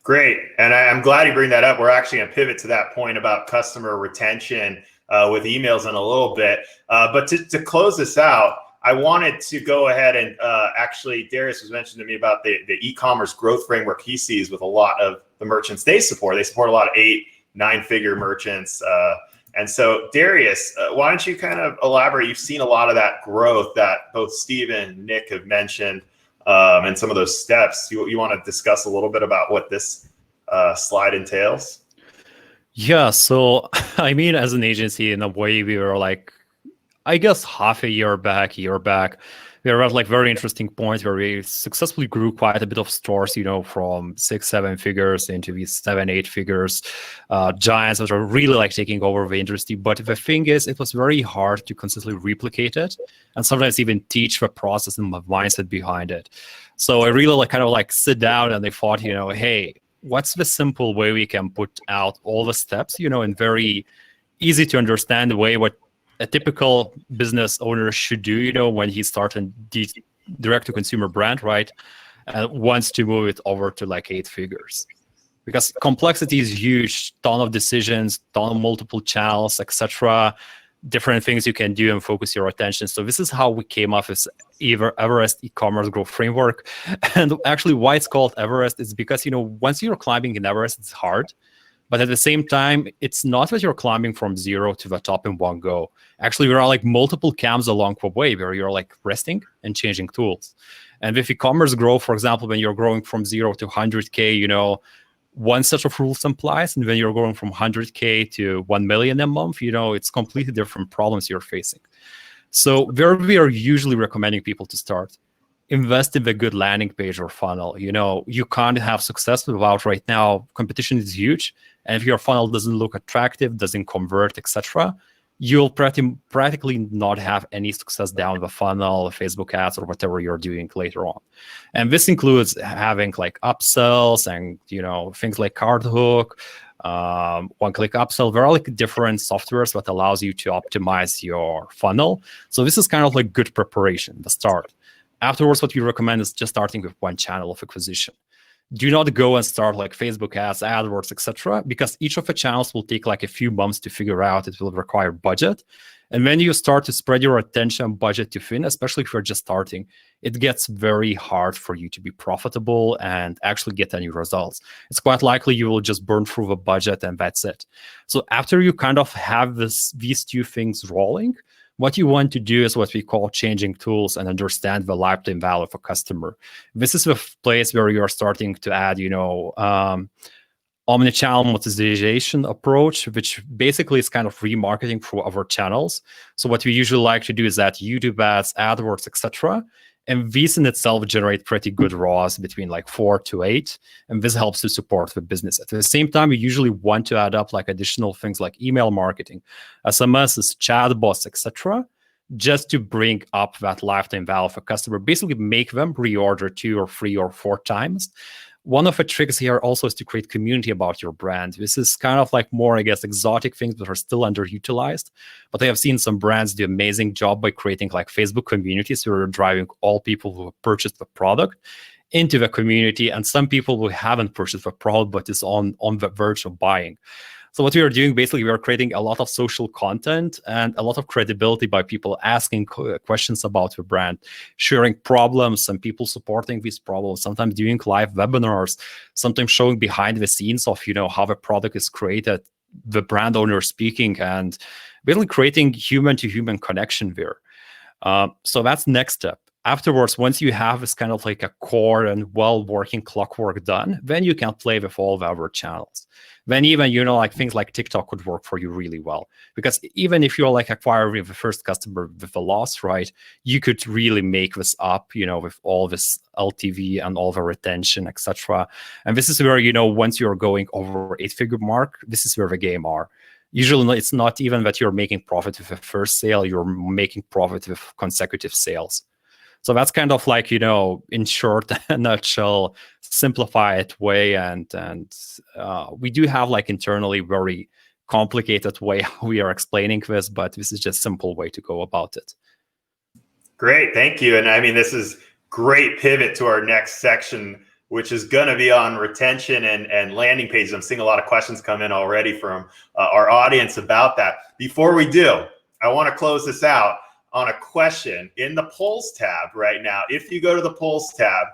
Great. And I'm glad you bring that up. We're actually going to pivot to that point about customer retention with emails in a little bit. But to close this out, I wanted to go ahead and actually, Darius was mentioning to me about the e-commerce growth framework he sees with a lot of the merchants they support. They support a lot of 8-9-figure merchants. And so, Darius, why don't you kind of elaborate? You've seen a lot of that growth that both Steve and Nick have mentioned, and some of those steps. You want to discuss a little bit about what this slide entails? Yeah, so I mean, as an agency, in a way, we were like, I guess half a year back, we were at like very interesting points where we successfully grew quite a bit of stores, from 6-7 figures into these 7-8 figures, giants that are really like taking over the industry. But the thing is, it was very hard to consistently replicate it, and sometimes even teach the process and the mindset behind it. So I really like kind of like sit down and they thought, hey, what's the simple way we can put out all the steps, in very easy to understand way, what a typical business owner should do, when he starts a direct-to-consumer brand, right? And wants to move it over to like 8 figures. Because complexity is huge, ton of decisions, ton of multiple channels, etc. Different things you can do and focus your attention. So this is how we came up with Everest e-commerce growth framework. And actually why it's called Everest is because, once you're climbing in Everest, it's hard. But at the same time, it's not that you're climbing from 0 to the top in one go. Actually, there are like multiple camps along the way where you're like resting and changing tools. And with e-commerce growth, for example, when you're growing from 0 to 100K, one set of rules applies. And when you're going from 100K to 1 million a month, it's completely different problems you're facing. So where we are usually recommending people to start, invest in the good landing page or funnel. You can't have success without, right now, competition is huge. And if your funnel doesn't look attractive, doesn't convert, etc., you'll practically not have any success down the funnel, Facebook ads, or whatever you're doing later on. And this includes having like upsells and, things like Card Hook, one-click upsell. There are like different softwares that allows you to optimize your funnel. So this is kind of like good preparation, the start. Afterwards, what we recommend is just starting with one channel of acquisition. Do not go and start like Facebook ads, AdWords, etc., because each of the channels will take like a few months to figure out. It will require budget. And when you start to spread your attention budget too thin, especially if you're just starting, it gets very hard for you to be profitable and actually get any results. It's quite likely you will just burn through the budget and that's it. So after you kind of have these two things rolling, what you want to do is what we call changing tools and understand the lifetime value of a customer. This is the place where you're starting to add, omnichannel monetization approach, which basically is kind of remarketing through other channels. So what we usually like to do is that YouTube ads, AdWords, etc. And these in itself generate pretty good ROAS between like 4 to 8. And this helps to support the business. At the same time, we usually want to add up like additional things like email marketing, SMSs, chatbots, etc., just to bring up that lifetime value of a customer, basically make them reorder 2 or 3 or 4 times. One of the tricks here also is to create community about your brand. This is kind of like more, I guess, exotic things that are still underutilized. But I have seen some brands do an amazing job by creating like Facebook communities where they're driving all people who have purchased the product into the community, and some people who haven't purchased the product but is on the verge of buying. So what we are doing, basically, we are creating a lot of social content and a lot of credibility by people asking questions about the brand, sharing problems and people supporting these problems, sometimes doing live webinars, sometimes showing behind the scenes of, how the product is created, the brand owner speaking, and really creating human-to-human connection there. So that's next step. Afterwards, once you have this kind of like a core and well-working clockwork done, then you can play with all the other channels. Then even, like things like TikTok could work for you really well. Because even if you're like acquiring the first customer with a loss, right, you could really make this up, with all this LTV and all the retention, etc. And this is where, once you're going over 8-figure mark, this is where the game are. Usually it's not even that you're making profit with the first sale, you're making profit with consecutive sales. So that's kind of like, in short, a nutshell, simplified way. And we do have like internally very complicated way how we are explaining this, but this is just a simple way to go about it. Great, thank you. And I mean, this is great pivot to our next section, which is going to be on retention and landing pages. I'm seeing a lot of questions come in already from our audience about that. Before we do, I want to close this out. on a question in the polls tab right now. If you go to the polls tab,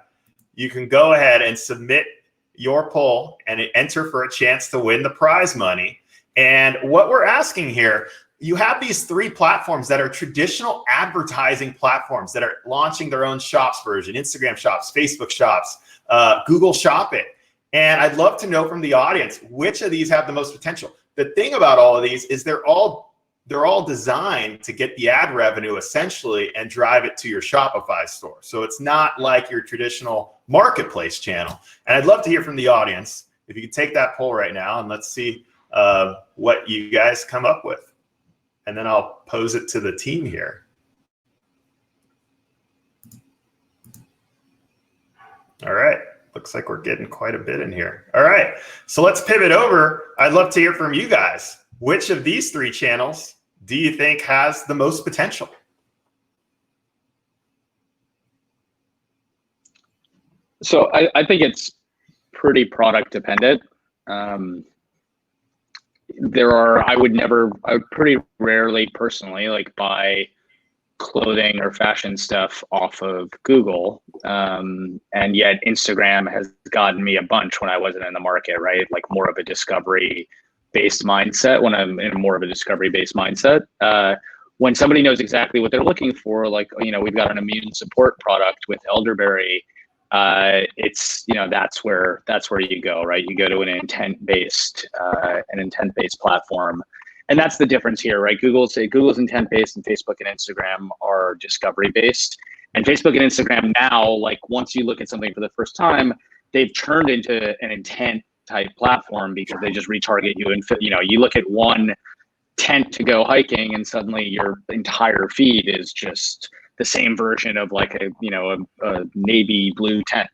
you can go ahead and submit your poll and enter for a chance to win the prize money. And what we're asking here, you have these 3 platforms that are traditional advertising platforms that are launching their own shops version: Instagram shops, Facebook shops, Google Shopping. And I'd love to know from the audience, which of these have the most potential? The thing about all of these is they're all designed to get the ad revenue essentially and drive it to your Shopify store. So it's not like your traditional marketplace channel. And I'd love to hear from the audience. If you could take that poll right now and let's see what you guys come up with. And then I'll pose it to the team here. All right. Looks like we're getting quite a bit in here. All right. So let's pivot over. I'd love to hear from you guys. Which of these 3 channels do you think has the most potential? So I think it's pretty product dependent. I would pretty rarely personally like buy clothing or fashion stuff off of Google. And yet Instagram has gotten me a bunch when I wasn't in the market, right? Like more of a discovery based mindset when I'm in more of a discovery based mindset. When somebody knows exactly what they're looking for, like, we've got an immune support product with elderberry. It's, that's where you go, right? You go to an intent based platform. And that's the difference here, right? Google's intent based and Facebook and Instagram are discovery based. And Facebook and Instagram now, like once you look at something for the first time, they've turned into an intent type platform because they just retarget you. And, you look at one tent to go hiking and suddenly your entire feed is just the same version of like a navy blue tent.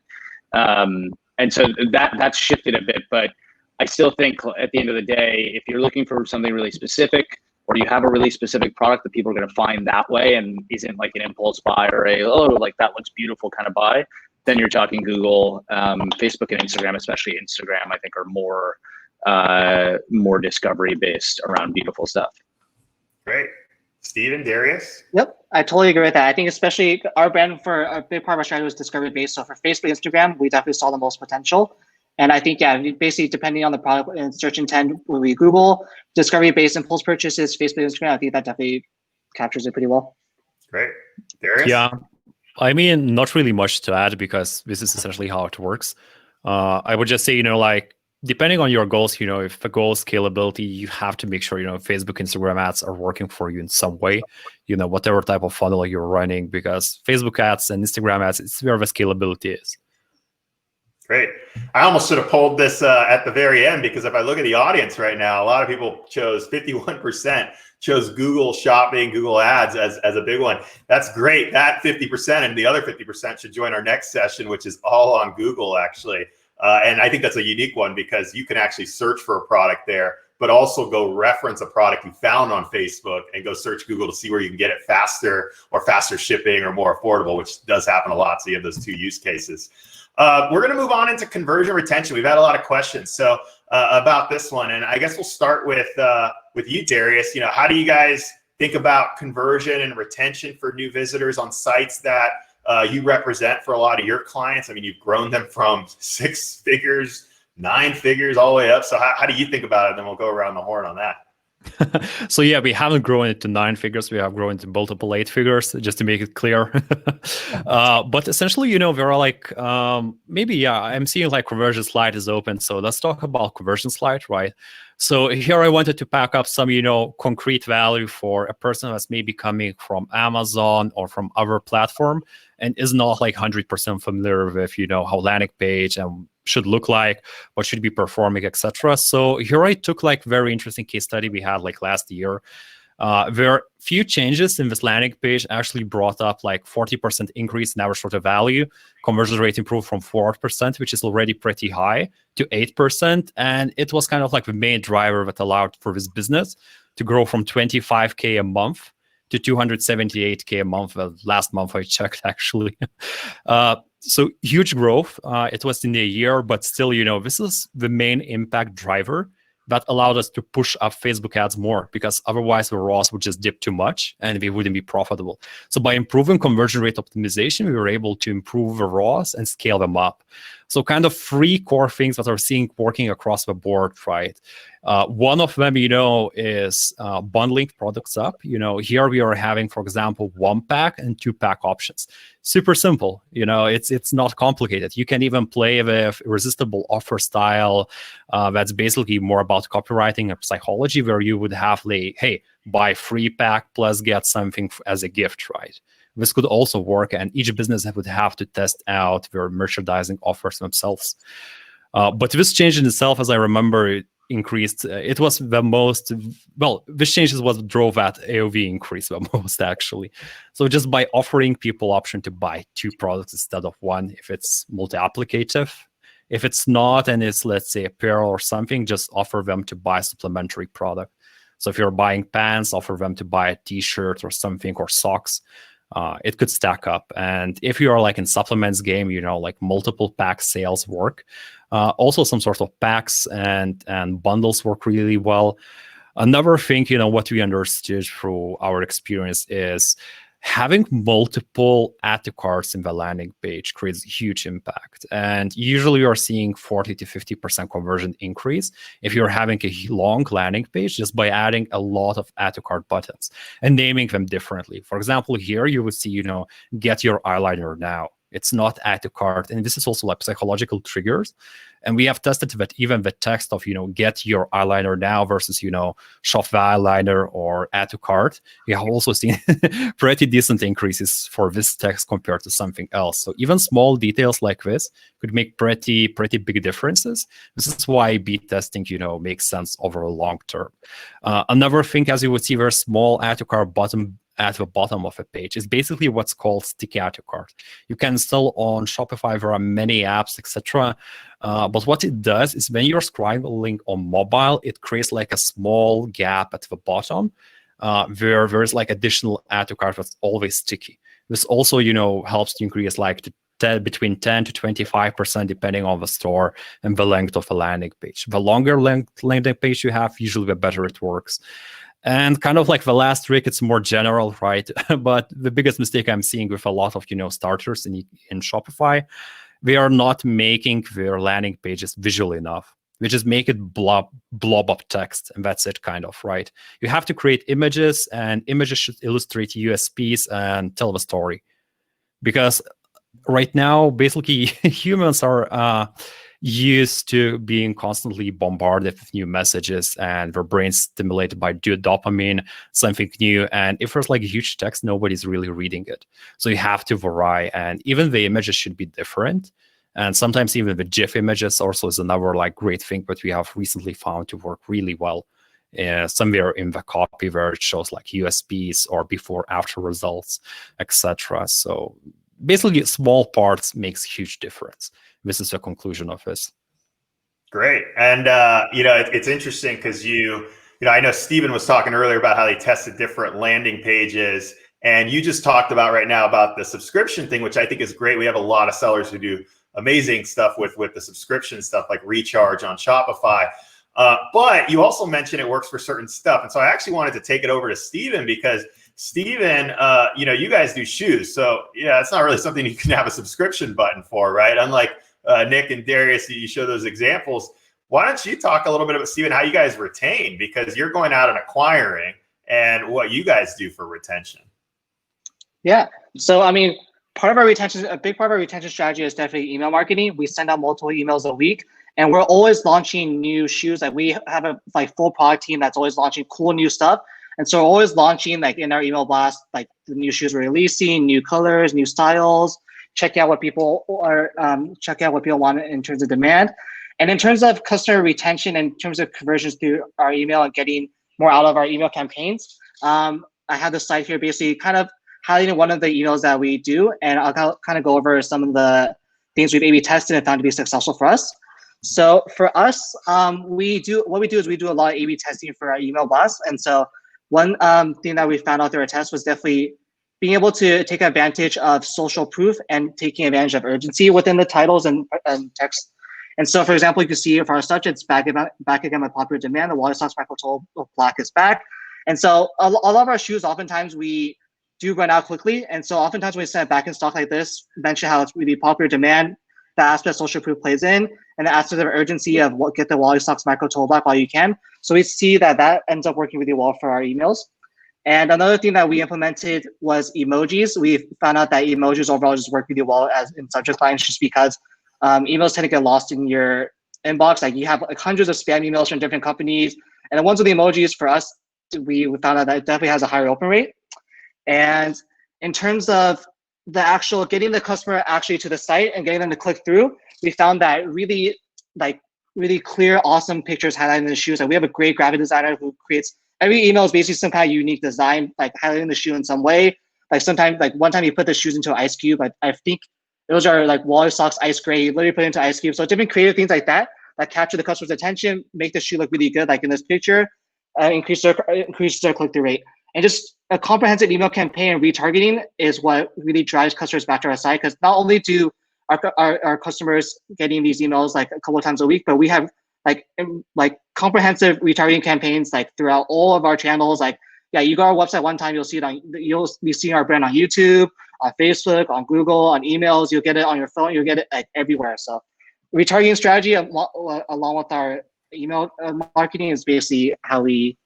And so that's shifted a bit, but I still think at the end of the day, if you're looking for something really specific or you have a really specific product that people are going to find that way and isn't like an impulse buy or like that looks beautiful kind of buy, then you're talking Google. Facebook and Instagram, especially Instagram, I think are more discovery based around beautiful stuff. Great. Steven, Darius? Yep, I totally agree with that. I think especially our brand, for a big part of our strategy was discovery based. So for Facebook, Instagram, we definitely saw the most potential. And I think, basically depending on the product and search intent, when we Google discovery based impulse purchases, Facebook, Instagram, I think that definitely captures it pretty well. Great. Darius? Yeah. I mean, not really much to add because this is essentially how it works. I would just say, like, depending on your goals, if the goal is scalability, you have to make sure, Facebook, Instagram ads are working for you in some way, whatever type of funnel you're running, because Facebook ads and Instagram ads, it's where the scalability is. Great. I almost should have polled this at the very end, because if I look at the audience right now, a lot of people chose 51% chose Google Shopping, Google Ads as a big one. That's great. That 50% and the other 50% should join our next session, which is all on Google, actually. And I think that's a unique one because you can actually search for a product there, but also go reference a product you found on Facebook and go search Google to see where you can get it faster or faster shipping or more affordable, which does happen a lot. So you have those 2 use cases. We're going to move on into conversion retention. We've had a lot of questions about this one, and I guess we'll start with you, Darius. How do you guys think about conversion and retention for new visitors on sites that you represent for a lot of your clients? I mean, you've grown them from 6 figures, 9 figures, all the way up. So how do you think about it? And then we'll go around the horn on that. So yeah, we haven't grown it to 9 figures. We have grown into multiple 8 figures, just to make it clear. But essentially, there are like, I'm seeing like conversion slide is open. So let's talk about conversion slide, right? So here I wanted to pack up some, concrete value for a person that's maybe coming from Amazon or from other platform and is not like 100% familiar with, how landing page and should look like, what should be performing, etc. So here I took like very interesting case study we had like last year. Where few changes in this landing page actually brought up like 40% increase in average order value. Conversion rate improved from 4%, which is already pretty high, to 8%. And it was kind of like the main driver that allowed for this business to grow from 25K a month to 278K a month. Last month I checked, actually. So huge growth. It was in a year, but still, this is the main impact driver that allowed us to push up Facebook ads more, because otherwise the ROAS would just dip too much and we wouldn't be profitable. So by improving conversion rate optimization, we were able to improve the ROAS and scale them up. So kind of 3 core things that are seeing working across the board, right? One of them, is bundling products up. Here we are having, for example, 1-pack and 2-pack options. Super simple. It's not complicated. You can even play with irresistible offer style. That's basically more about copywriting and psychology, where you would have hey, buy 3-pack plus get something as a gift, right? This could also work, and each business would have to test out their merchandising offers themselves. But this change in itself, as I remember, it increased. It was the most, this change is what drove that AOV increase the most, actually. So just by offering people option to buy 2 products instead of 1, if it's multi-applicative. If it's not, and it's, let's say, apparel or something, just offer them to buy a supplementary product. So if you're buying pants, offer them to buy a t-shirt or something, or socks. It could stack up. And if you are like in supplements game, like multiple pack sales work. Also some sort of packs and bundles work really well. Another thing, what we understood through our experience is having multiple add to carts in the landing page creates huge impact. And usually you're seeing 40 to 50% conversion increase if you're having a long landing page just by adding a lot of add to cart buttons and naming them differently. For example, here you would see, get your eyeliner now. It's not add to cart. And this is also like psychological triggers. And we have tested that even the text of, get your eyeliner now versus, shop the eyeliner or add to cart. We have also seen pretty decent increases for this text compared to something else. So even small details like this could make pretty big differences. This is why A/B testing, makes sense over a long term. Another thing, as you would see, very small add to cart button at the bottom of a page is basically what's called sticky add to cart. You can install on Shopify. There are many apps, etc. But what it does is when you're scrolling on mobile, it creates like a small gap at the bottom where there's like additional add to cart that's always sticky. This also, helps to increase like between 10 to 25% depending on the store and the length of the landing page. The longer landing page you have, usually the better it works. And kind of like the last trick, it's more general, right? But the biggest mistake I'm seeing with a lot of, starters in Shopify, they are not making their landing pages visual enough. They just make it blob up text, and that's it, kind of, right? You have to create images, and images should illustrate USPs and tell the story. Because right now, basically, humans are used to being constantly bombarded with new messages, and their brains stimulated by dopamine, something new. And if there's like a huge text, nobody's really reading it. So you have to vary, and even the images should be different. And sometimes even the GIF images also is another like great thing that we have recently found to work really well. Somewhere in the copy where it shows like USPs or before after results, etc. So basically small parts makes huge difference. This is the conclusion of this. Great. And, it's interesting because I know Steven was talking earlier about how they tested different landing pages. And you just talked about right now about the subscription thing, which I think is great. We have a lot of sellers who do amazing stuff with the subscription stuff, like Recharge on Shopify. But you also mentioned it works for certain stuff. And so I actually wanted to take it over to Steven because Steven, you guys do shoes. So yeah, it's not really something you can have a subscription button for, right? Unlike Nick and Darius, you show those examples. Why don't you talk a little bit about, Steven, how you guys retain, because you're going out and acquiring, and what you guys do for retention. Yeah. So, I mean, a big part of our retention strategy is definitely email marketing. We send out multiple emails a week, and we're always launching new shoes. Like we have a full product team that's always launching cool new stuff. And so we're always launching like in our email blast, like the new shoes we're releasing, new colors, new styles, check out what people want in terms of demand. And in terms of customer retention, in terms of conversions through our email and getting more out of our email campaigns, I have the slide here basically kind of highlighting one of the emails that we do, and I'll kind of go over some of the things we've A/B tested and found to be successful for us. So for us, we do a lot of A/B testing for our email blast. And so one thing that we found out through our test was definitely being able to take advantage of social proof and taking advantage of urgency within the titles and text And so, for example, you can see for our subjects back again with popular demand, the Wally Socks Micro Toe Black is back. And so a lot of our shoes, oftentimes we do run out quickly. And so oftentimes when we send it back in stock like this, mention how it's really popular demand, the aspect of social proof plays in, and the aspect of urgency of get the Wally Socks Micro Toe Black while you can. So we see that ends up working really well for our emails. And another thing that we implemented was emojis. We found out that emojis overall just work really well as in subject lines, just because emails tend to get lost in your inbox. Like you have like hundreds of spam emails from different companies, and the ones with the emojis for us, we found out that it definitely has a higher open rate. And in terms of the actual getting the customer actually to the site and getting them to click through, we found that really clear, awesome pictures highlighting the shoes. Like we have a great graphic designer who creates every email is basically some kind of unique design, like highlighting the shoe in some way. Like sometimes, like one time you put the shoes into an ice cube. I think those are like Wally Socks Ice Gray. You literally put it into ice cube. So different creative things like that capture the customer's attention, make the shoe look really good, like in this picture, increase their click-through rate. And just a comprehensive email campaign and retargeting is what really drives customers back to our site, because not only do our customers getting these emails like a couple of times a week, but we have like comprehensive retargeting campaigns like throughout all of our channels. Like, yeah, you go to our website one time, you'll be seeing our brand on YouTube, on Facebook, on Google, on emails. You'll get it on your phone. You'll get it like everywhere. So retargeting strategy along with our email marketing is basically how we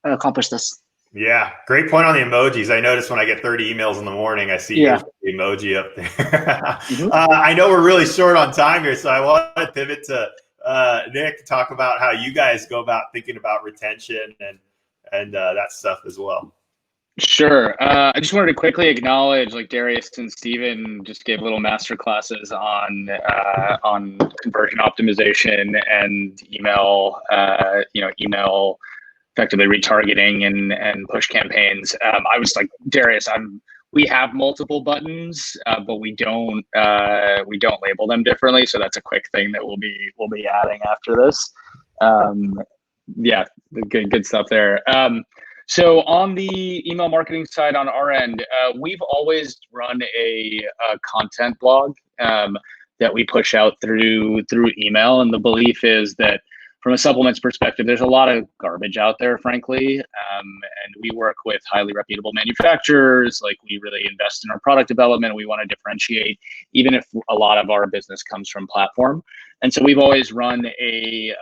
accomplish this. Yeah, great point on the emojis. I notice when I get 30 emails in the morning, I see the emoji up there. I know we're really short on time here, so I want to pivot to Nick to talk about how you guys go about thinking about retention and that stuff as well. Sure. I just wanted to quickly acknowledge, like Darius and Steven just gave little master classes on conversion optimization and email, email effectively retargeting and push campaigns. I was like, Darius, we have multiple buttons, but we don't label them differently. So that's a quick thing that we'll be adding after this. Yeah, good stuff there. So on the email marketing side on our end, we've always run a content blog that we push out through email. And the belief is that from a supplements perspective, there's a lot of garbage out there, frankly. And we work with highly reputable manufacturers. Like we really invest in our product development. We want to differentiate, even if a lot of our business comes from platform. And so we've always run a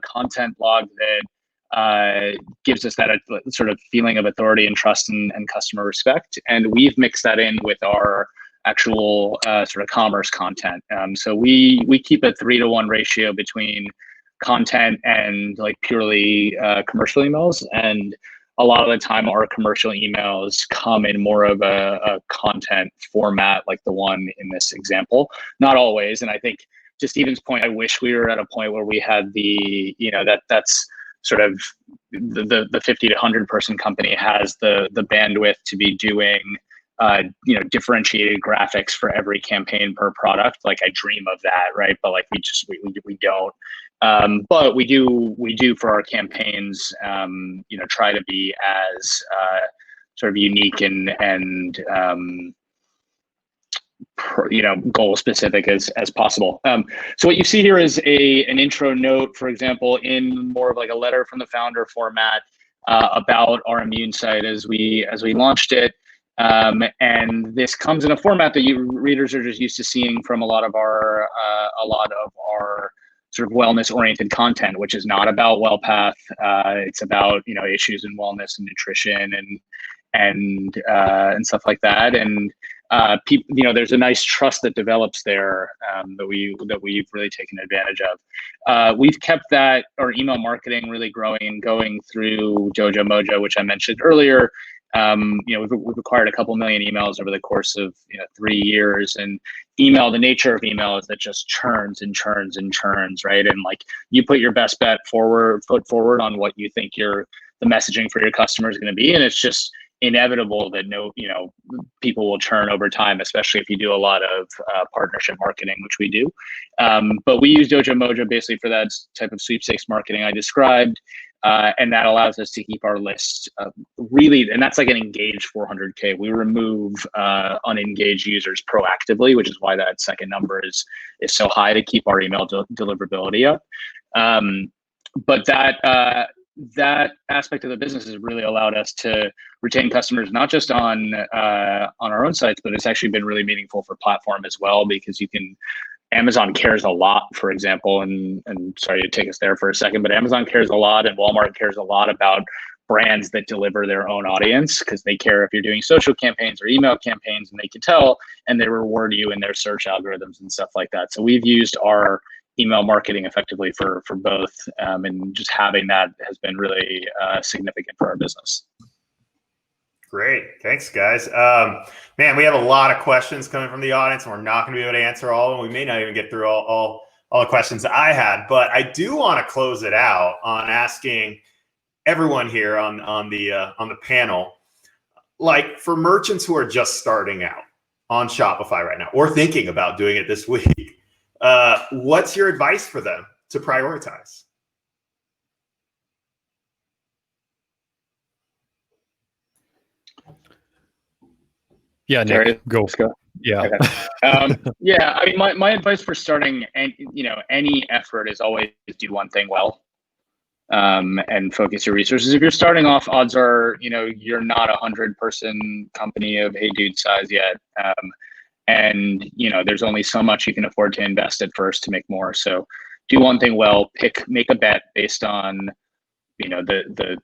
content blog that gives us that sort of feeling of authority and trust and customer respect. And we've mixed that in with our actual sort of commerce content. So we keep a 3-to-1 ratio between content and like purely commercial emails. And a lot of the time our commercial emails come in more of a content format like the one in this example. Not always. And I think to Steven's point, I wish we were at a point where we had the, that's sort of the 50 to 100 person company has the bandwidth to be doing differentiated graphics for every campaign per product. Like I dream of that, right? But like we don't. But we do for our campaigns, try to be as sort of unique and goal specific as possible. So what you see here is an intro note, for example, in more of like a letter from the founder format about our immune site as we launched it. And this comes in a format that readers are just used to seeing from a lot of our sort of wellness-oriented content, which is not about WellPath. It's about issues in wellness and nutrition and stuff like that. And there's a nice trust that develops there that we've really taken advantage of. We've kept that our email marketing really growing and going through Jojo Mojo, which I mentioned earlier. We've acquired a couple million emails over the course of 3 years, and the nature of email is that just churns and churns and churns, right? And like you put your best foot forward on what you think the messaging for your customer is going to be, and it's just inevitable that people will churn over time, especially if you do a lot of partnership marketing, which we do. But we use Dojo Mojo basically for that type of sweepstakes marketing I described. And that allows us to keep our list really, and that's like an engaged 400K. We remove unengaged users proactively, which is why that second number is so high, to keep our email deliverability up. But that aspect of the business has really allowed us to retain customers, not just on our own sites, but it's actually been really meaningful for platform as well, because Amazon cares a lot, for example, and sorry to take us there for a second, but Amazon cares a lot and Walmart cares a lot about brands that deliver their own audience, because they care if you're doing social campaigns or email campaigns, and they can tell, and they reward you in their search algorithms and stuff like that. So we've used our email marketing effectively for both, and just having that has been really significant for our business. Great. Thanks, guys. Man, we have a lot of questions coming from the audience, and we're not going to be able to answer all of them. We may not even get through all the questions that I had, but I do want to close it out on asking everyone here on the panel, like, for merchants who are just starting out on Shopify right now, or thinking about doing it this week, what's your advice for them to prioritize? Yeah, Nick, go. Let's go. Yeah. Okay. Yeah, I mean, my advice for starting any effort is always do one thing well, and focus your resources. If you're starting off, odds are you're not 100-person company of Hey Dude size yet, and there's only so much you can afford to invest at first to make more. So do one thing well. Make a bet based on the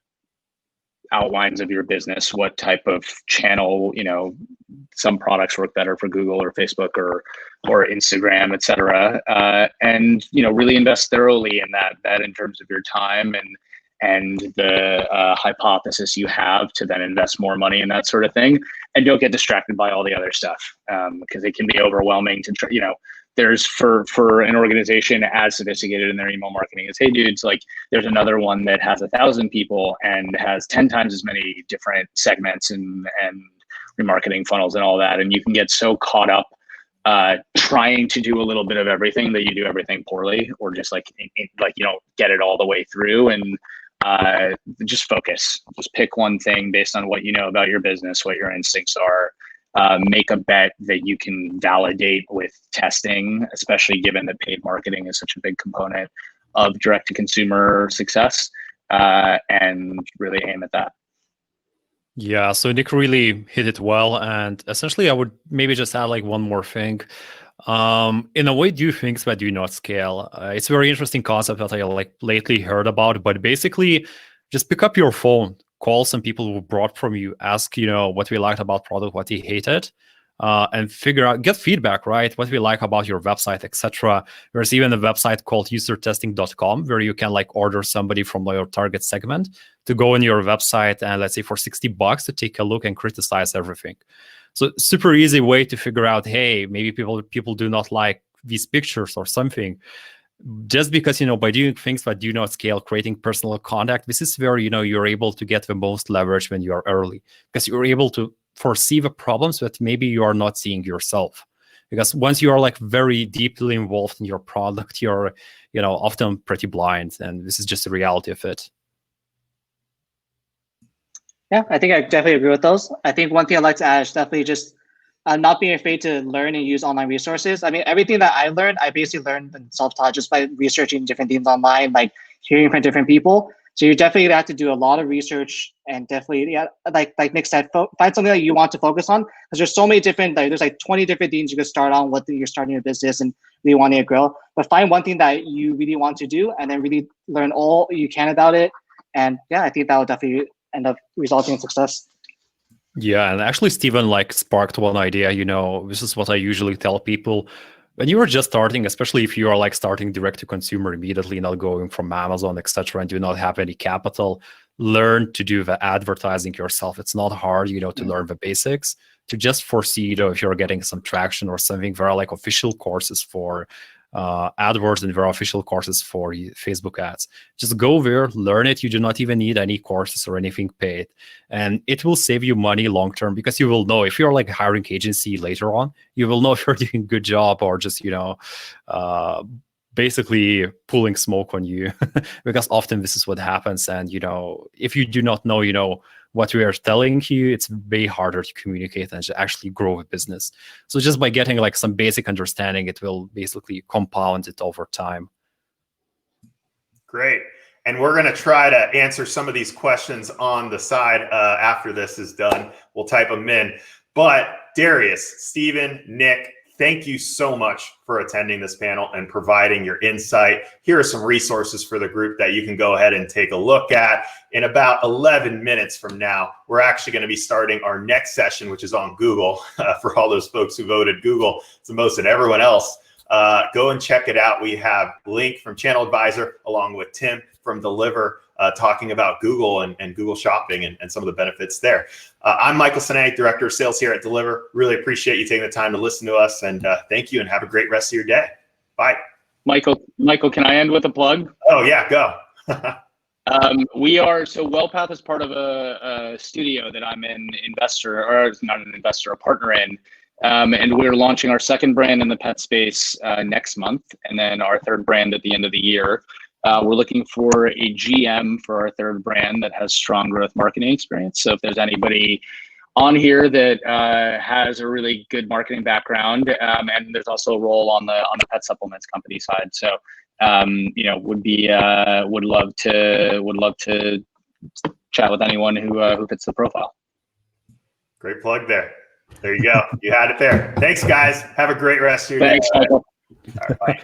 outlines of your business, what type of channel, some products work better for Google or Facebook or Instagram, et cetera. And, really invest thoroughly in that in terms of your time and the hypothesis you have to then invest more money in that sort of thing. And don't get distracted by all the other stuff, because it can be overwhelming to try, there's for an organization as sophisticated in their email marketing as Hey Dudes, like there's another one that has 1,000 people and has 10 times as many different segments and remarketing funnels and all that. And you can get so caught up trying to do a little bit of everything that you do everything poorly, or just like you don't get it all the way through. And just focus. Just pick one thing based on what you know about your business, what your instincts are. Make a bet that you can validate with testing, especially given that paid marketing is such a big component of direct-to-consumer success, and really aim at that. Yeah, so Nick really hit it well. And essentially, I would maybe just add like one more thing. In a way, do things that do not scale. It's a very interesting concept that I lately heard about, but basically just pick up your phone, call some people who bought from you, ask, what we liked about product, what they hated, and figure out, get feedback, right? What we like about your website, etc. There's even a website called usertesting.com where you can order somebody from your target segment to go on your website and let's say for $60 to take a look and criticize everything. So super easy way to figure out, hey, maybe people do not like these pictures or something. Just because, by doing things that do not scale, creating personal contact, this is where, you're able to get the most leverage when you're early, because you're able to foresee the problems that maybe you are not seeing yourself. Because once you are very deeply involved in your product, you're, often pretty blind. And this is just the reality of it. Yeah, I think I definitely agree with those. I think one thing I'd like to add is definitely just not being afraid to learn and use online resources. I mean, everything that I learned, I basically learned in self-taught just by researching different things online, hearing from different people. So you definitely have to do a lot of research and definitely, like Nick said, find something that you want to focus on, because there's so many different, there's 20 different things you could start on when you're starting your business and really wanting to grow. But find one thing that you really want to do and then really learn all you can about it. And yeah, I think that will definitely end up resulting in success. Yeah, and actually Steven sparked one idea. This is what I usually tell people. When you are just starting, especially if you are starting direct to consumer immediately, not going from Amazon, etc., and do not have any capital, learn to do the advertising yourself. It's not hard, to learn the basics, to just foresee, if you're getting some traction or something. There are official courses for AdWords and their official courses for Facebook ads. Just go there, learn it. You do not even need any courses or anything paid. And it will save you money long term, because you will know if you're like a hiring agency later on, you will know if you're doing a good job or just, basically pulling smoke on you. Because often this is what happens. And, if you do not know, what we are telling you, it's way harder to communicate and to actually grow a business. So just by getting like some basic understanding, it will basically compound it over time. Great. And we're going to try to answer some of these questions on the side after this is done. We'll type them in. But Darius, Stephen, Nick, thank you so much for attending this panel and providing your insight. Here are some resources for the group that you can go ahead and take a look at. In about 11 minutes from now, we're actually going to be starting our next session, which is on Google. For all those folks who voted Google, it's the most than everyone else. Go and check it out. We have Link from Channel Advisor along with Tim from Deliver talking about Google and Google Shopping and some of the benefits there. I'm Michael Sinay, Director of Sales here at Deliver. Really appreciate you taking the time to listen to us, and thank you, and have a great rest of your day. Bye. Michael, can I end with a plug? Oh yeah, go. Wellpath is part of a studio that I'm an investor, or not an investor, a partner in. And we're launching our second brand in the pet space next month, and then our third brand at the end of the year. We're looking for a GM for our third brand that has strong growth marketing experience. So if there's anybody on here that has a really good marketing background, and there's also a role on the pet supplements company side. So would love to chat with anyone who fits the profile. Great plug there. There you go. You had it there. Thanks, guys. Have a great rest of your day. Thanks, Michael. All right, bye.